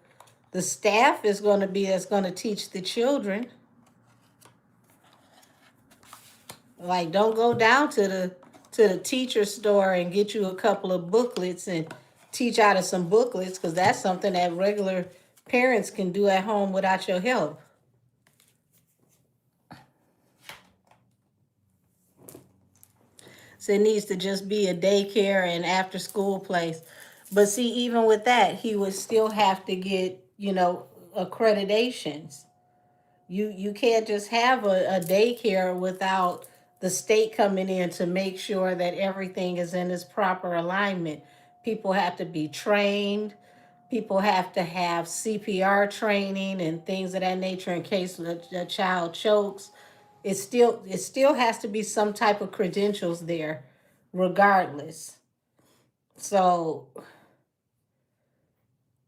staff is going to be that's going to teach the children. Like, don't go down to the teacher store and get you a couple of booklets and teach out of some booklets, because that's something that regular parents can do at home without your help. So it needs to just be a daycare and after school place. But see, even with that, he would still have to get, accreditations. You can't just have a daycare without the state coming in to make sure that everything is in its proper alignment. People have to be trained. People have to have CPR training and things of that nature in case a child chokes. It still has to be some type of credentials there, regardless. So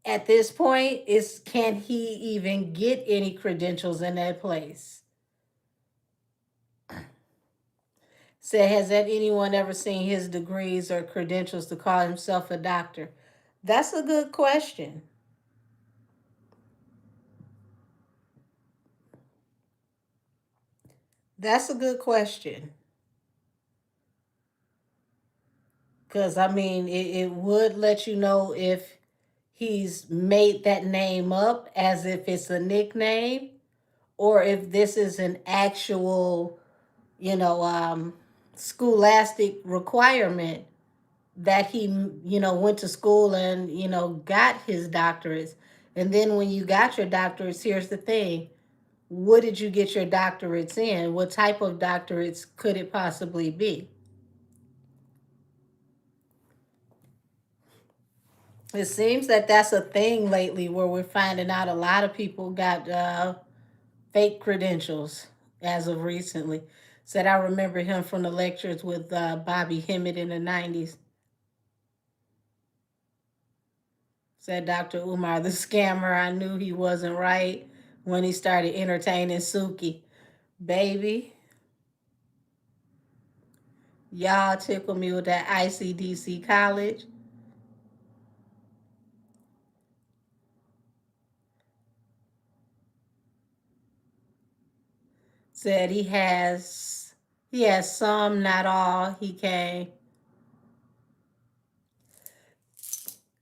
at this point, can he even get any credentials in that place? Said, has that anyone ever seen his degrees or credentials to call himself a doctor? That's a good question. That's a good question. Because, I mean, it would let you know if he's made that name up as if it's a nickname, or if this is an actual, scholastic requirement that he, went to school and, got his doctorates. And then when you got your doctorates, here's the thing. What did you get your doctorates in? What type of doctorates could it possibly be? It seems that that's a thing lately where we're finding out a lot of people got fake credentials as of recently. Said I remember him from the lectures with Bobby Hemmett in the 90s. Said Dr. Umar, the scammer, I knew he wasn't right when he started entertaining Suki. Baby, y'all tickle me with that ICDC college. Said he has some, not all. He came.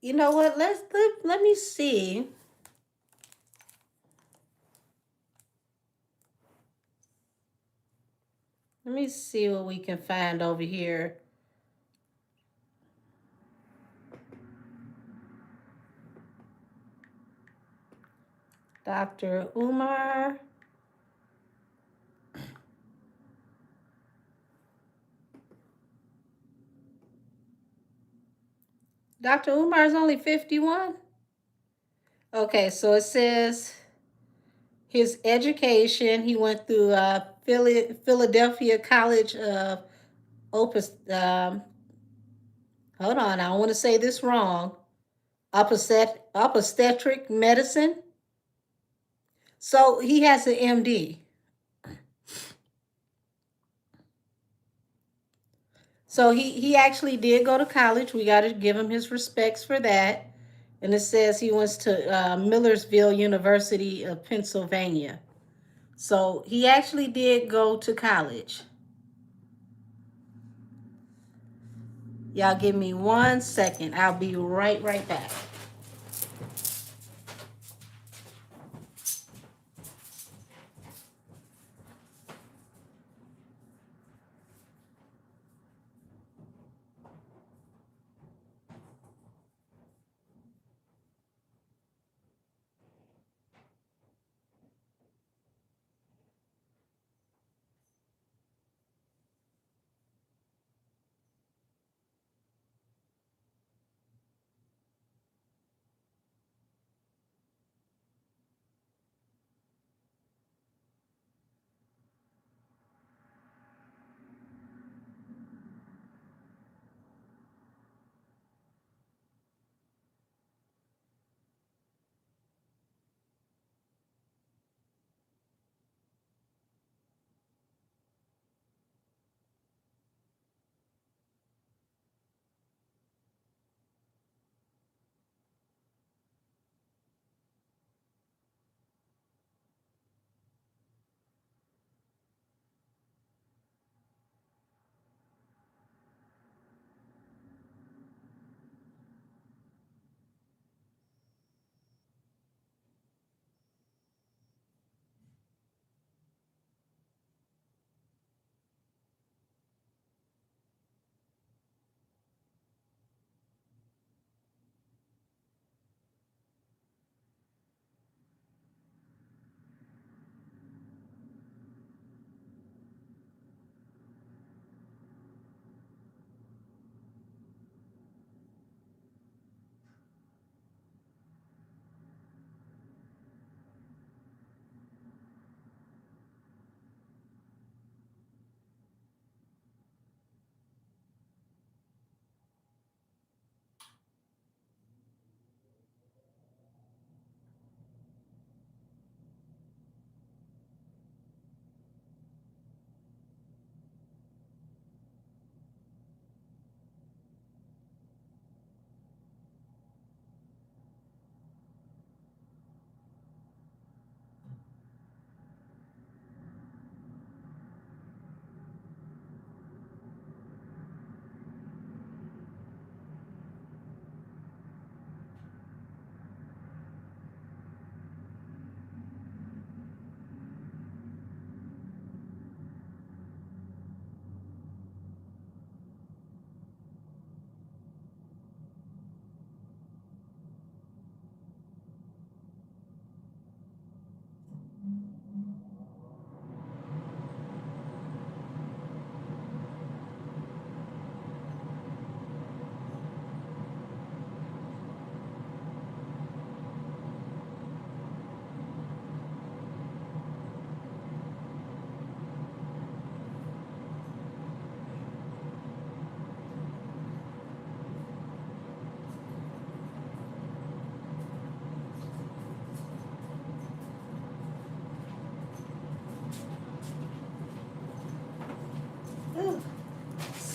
You know what? Let me see. Let me see what we can find over here. Dr. Umar. Dr. Umar is only 51. Okay, so it says his education, he went through Philadelphia College of Opus. Hold on, I don't want to say this wrong. Obstetric medicine. So he has an MD. So he actually did go to college. We got to give him his respects for that. And it says he went to Millersville University of Pennsylvania. So he actually did go to college. Y'all give me 1 second. I'll be right back.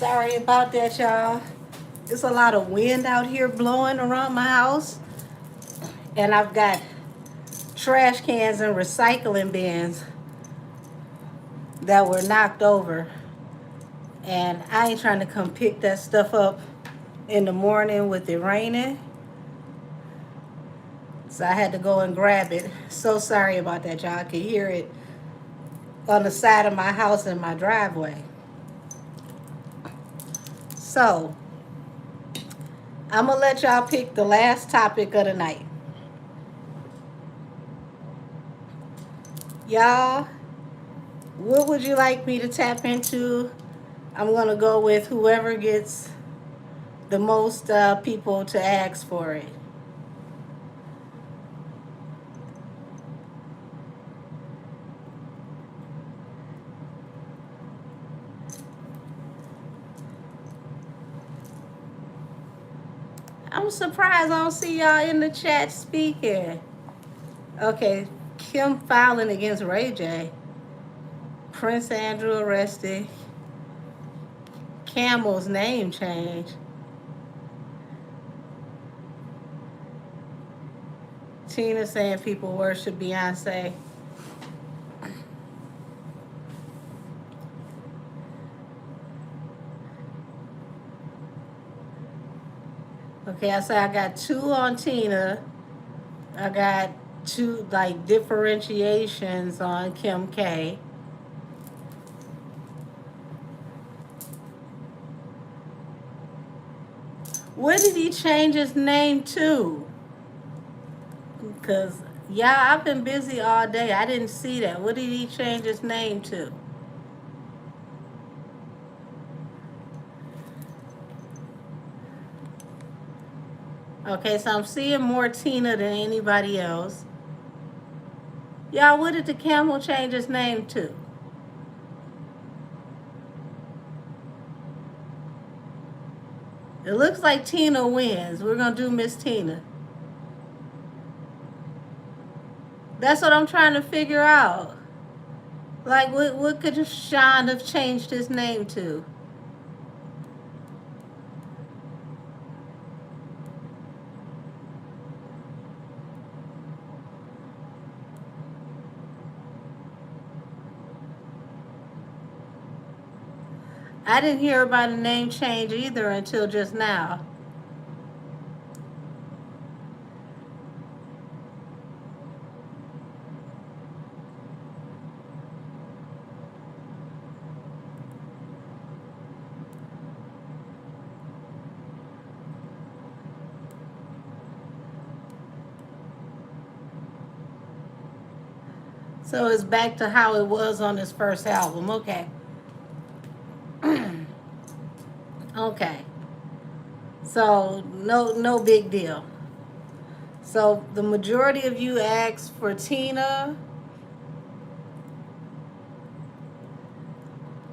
Sorry about that, y'all. There's a lot of wind out here blowing around my house, and I've got trash cans and recycling bins that were knocked over, and I ain't trying to come pick that stuff up in the morning with it raining, so I had to go and grab it. So sorry about that, y'all. I could hear it on the side of my house in my driveway. So I'm gonna let y'all pick the last topic of the night. Y'all, what would you like me to tap into? I'm gonna go with whoever gets the most people to ask for it. I'm surprised I don't see y'all in the chat speaking. Okay, Kim filing against Ray J. Prince Andrew arrested. Camel's name change. Tina saying people worship Beyonce. Okay, I say I got 2 on Tina. I got 2 like differentiations on Kim K. What did he change his name to? Because, yeah, I've been busy all day. I didn't see that. What did he change his name to? Okay, so I'm seeing more Tina than anybody else. Y'all, what did the camel change his name to? It looks like Tina wins. We're going to do Miss Tina. That's what I'm trying to figure out. Like, what could Sean have changed his name to? I didn't hear about a name change either until just now. So it's back to how it was on his first album. Okay. Okay. So no big deal. So the majority of you asked for Tina.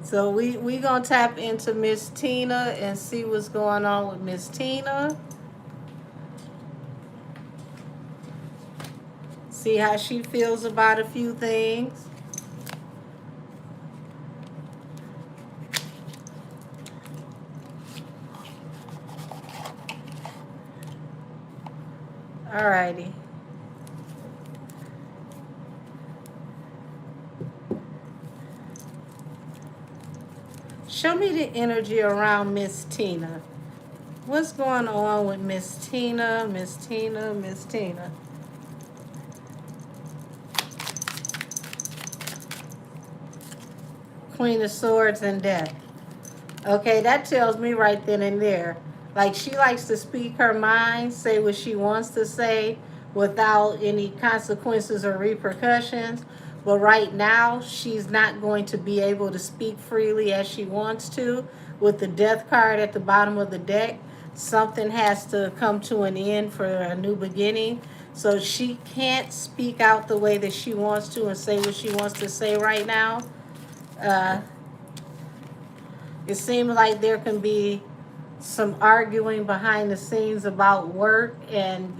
So we gonna tap into Miss Tina and see what's going on with Miss Tina. See how she feels about a few things. Alrighty. Show me the energy around Miss Tina. What's going on with Miss Tina, Miss Tina, Miss Tina? Queen of Swords and Death. Okay, that tells me right then and there. Like, she likes to speak her mind, say what she wants to say without any consequences or repercussions. But right now, she's not going to be able to speak freely as she wants to. With the Death card at the bottom of the deck, something has to come to an end for a new beginning. So she can't speak out the way that she wants to and say what she wants to say right now. It seems like there can be some arguing behind the scenes about work and,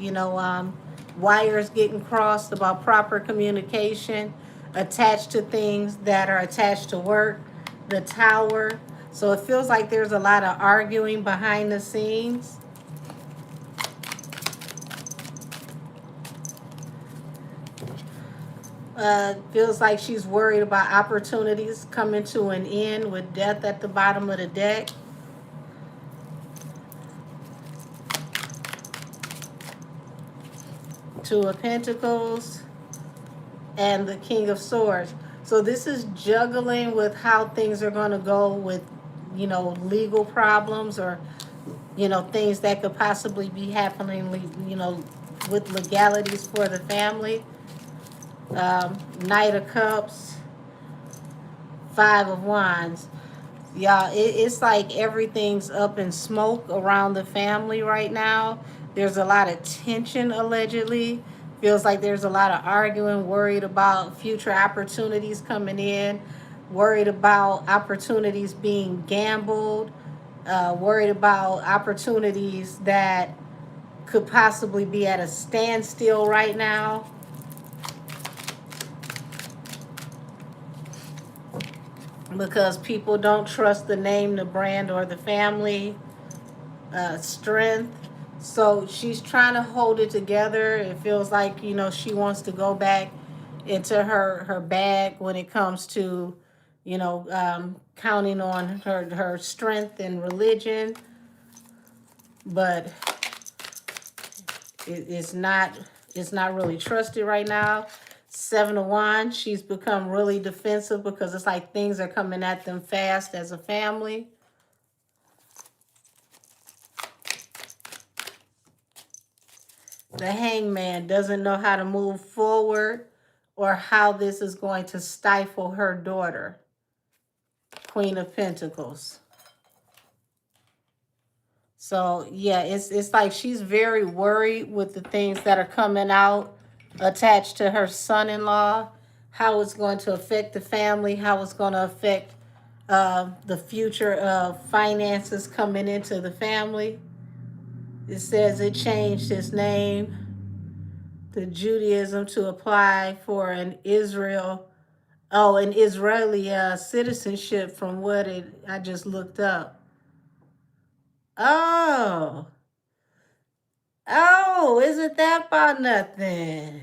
wires getting crossed about proper communication attached to things that are attached to work. The Tower. So it feels like there's a lot of arguing behind the scenes. Feels like she's worried about opportunities coming to an end with death at the bottom of the deck. Two of Pentacles and the King of Swords. So this is juggling with how things are going to go with, you know, legal problems, or, you know, things that could possibly be happening, you know, with legalities for the family. Knight of Cups, Five of Wands. Yeah, it's like everything's up in smoke around the family right now. There's a lot of tension, allegedly. Feels like there's a lot of arguing, worried about future opportunities coming in, worried about opportunities being gambled, worried about opportunities that could possibly be at a standstill right now. Because people don't trust the name, the brand, or the family strength. So she's trying to hold it together. It feels like, you know, she wants to go back into her bag when it comes to, you know, counting on her strength and religion. But it's not really trusted right now. Seven of Wands, she's become really defensive because it's like things are coming at them fast as a family. The Hangman doesn't know how to move forward or how this is going to stifle her daughter. Queen of Pentacles. So yeah, it's like she's very worried with the things that are coming out attached to her son-in-law, how it's going to affect the family, how it's going to affect the future of finances coming into the family. It says it changed his name to Judaism to apply for an Israeli citizenship from what I just looked up. Oh, isn't that about nothing?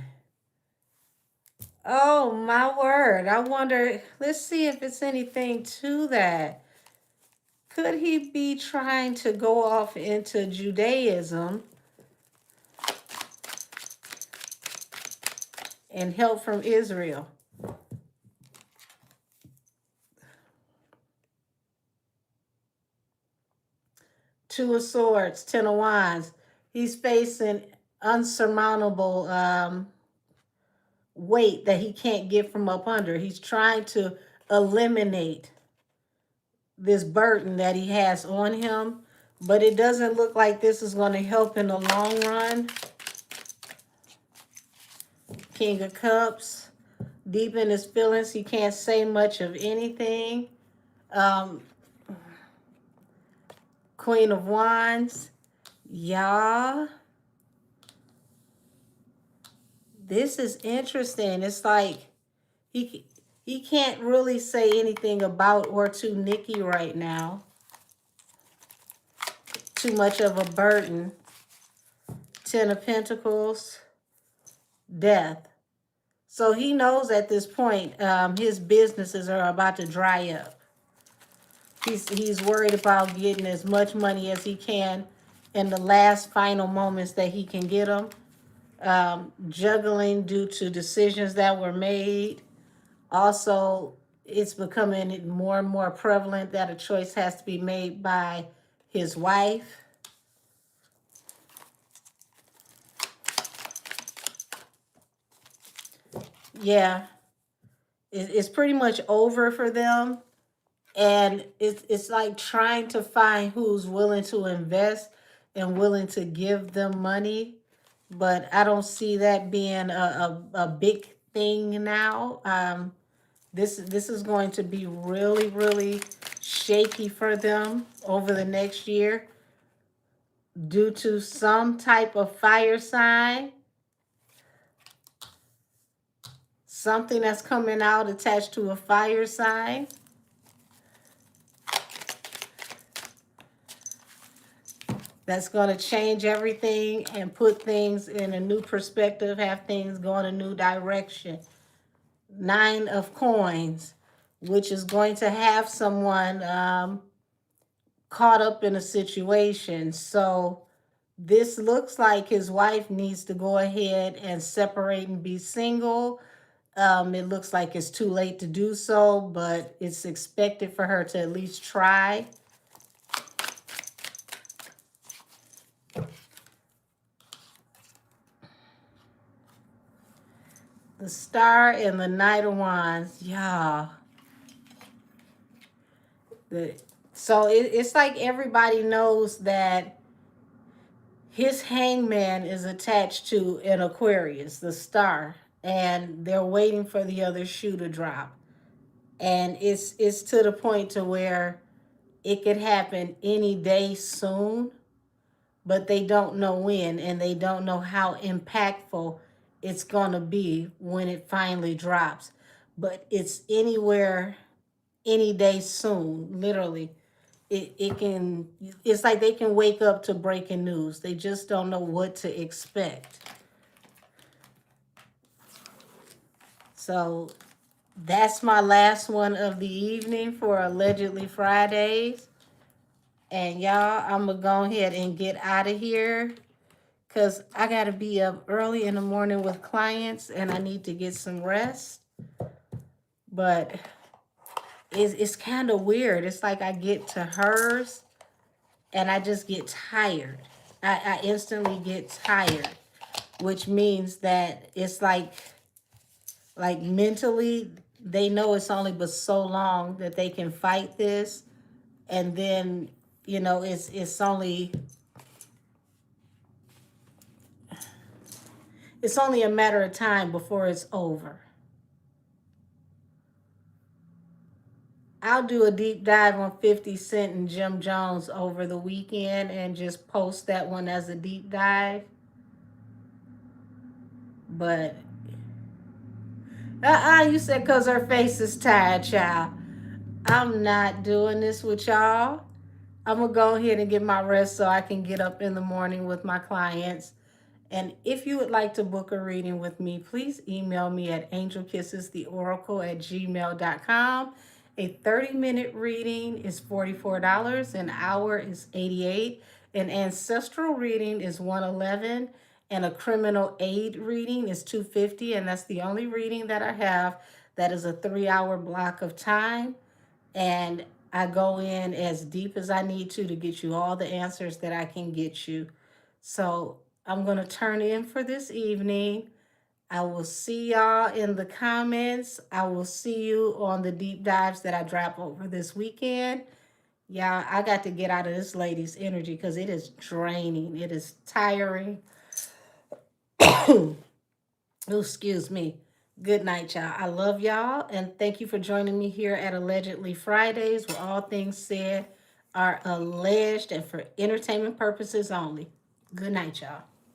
Oh, my word. I wonder, let's see if it's anything to that. Could he be trying to go off into Judaism and help from Israel? Two of Swords, Ten of Wands. He's facing unsurmountable weight that he can't get from up under. He's trying to eliminate this burden that he has on him, but it doesn't look like this is going to help in the long run. King of Cups, deep in his feelings, he can't say much of anything. Queen of Wands, yeah. This is interesting. It's like he can't really say anything about or to Nikki right now. Too much of a burden. Ten of Pentacles, Death. So he knows at this point his businesses are about to dry up. He's worried about getting as much money as he can in the last final moments that he can get them. Juggling due to decisions that were made. Also, it's becoming more and more prevalent that a choice has to be made by his wife. Yeah, it's pretty much over for them. And it's like trying to find who's willing to invest and willing to give them money. But I don't see that being a big thing now. This is going to be really, really shaky for them over the next year due to some type of fire sign. Something that's coming out attached to a fire sign. that's going to change everything and put things in a new perspective, have things go in a new direction. 9 of coins, which is going to have someone caught up in a situation. So this looks like his wife needs to go ahead and separate and be single. It looks like it's too late to do so, but it's expected for her to at least try. The Star and the Knight of Wands. Yeah. So it's like everybody knows that his hangman is attached to an Aquarius, the Star, and they're waiting for the other shoe to drop. And it's to the point to where it could happen any day soon, but they don't know when, and they don't know how impactful it's going to be when it finally drops. But it's anywhere, any day soon, literally. It's like they can wake up to breaking news. They just don't know what to expect. So that's my last one of the evening for Allegedly Fridays. And y'all, I'm going to go ahead and get out of here because I got to be up early in the morning with clients and I need to get some rest. But it's kind of weird. It's like I get to hers and I just get tired. I instantly get tired, which means that it's like mentally they know it's only but so long that they can fight this, and then it's only a matter of time before it's over. I'll do a deep dive on 50 Cent and Jim Jones over the weekend and just post that one as a deep dive. But you said because her face is tired, child. I'm not doing this with y'all. I'm going to go ahead and get my rest so I can get up in the morning with my clients. And if you would like to book a reading with me, please email me at angelkissestheoracle@gmail.com. A 30-minute reading is $44. An hour is $88. An ancestral reading is $111. And a criminal aid reading is $250. And that's the only reading that I have that is a 3-hour block of time. And I go in as deep as I need to get you all the answers that I can get you. So I'm going to turn in for this evening. I will see y'all in the comments. I will see you on the deep dives that I drop over this weekend. Y'all, I got to get out of this lady's energy because it is draining. It is tiring. Oh, excuse me. Good night, y'all. I love y'all, and thank you for joining me here at Allegedly Fridays, where all things said are alleged and for entertainment purposes only. Good night, y'all.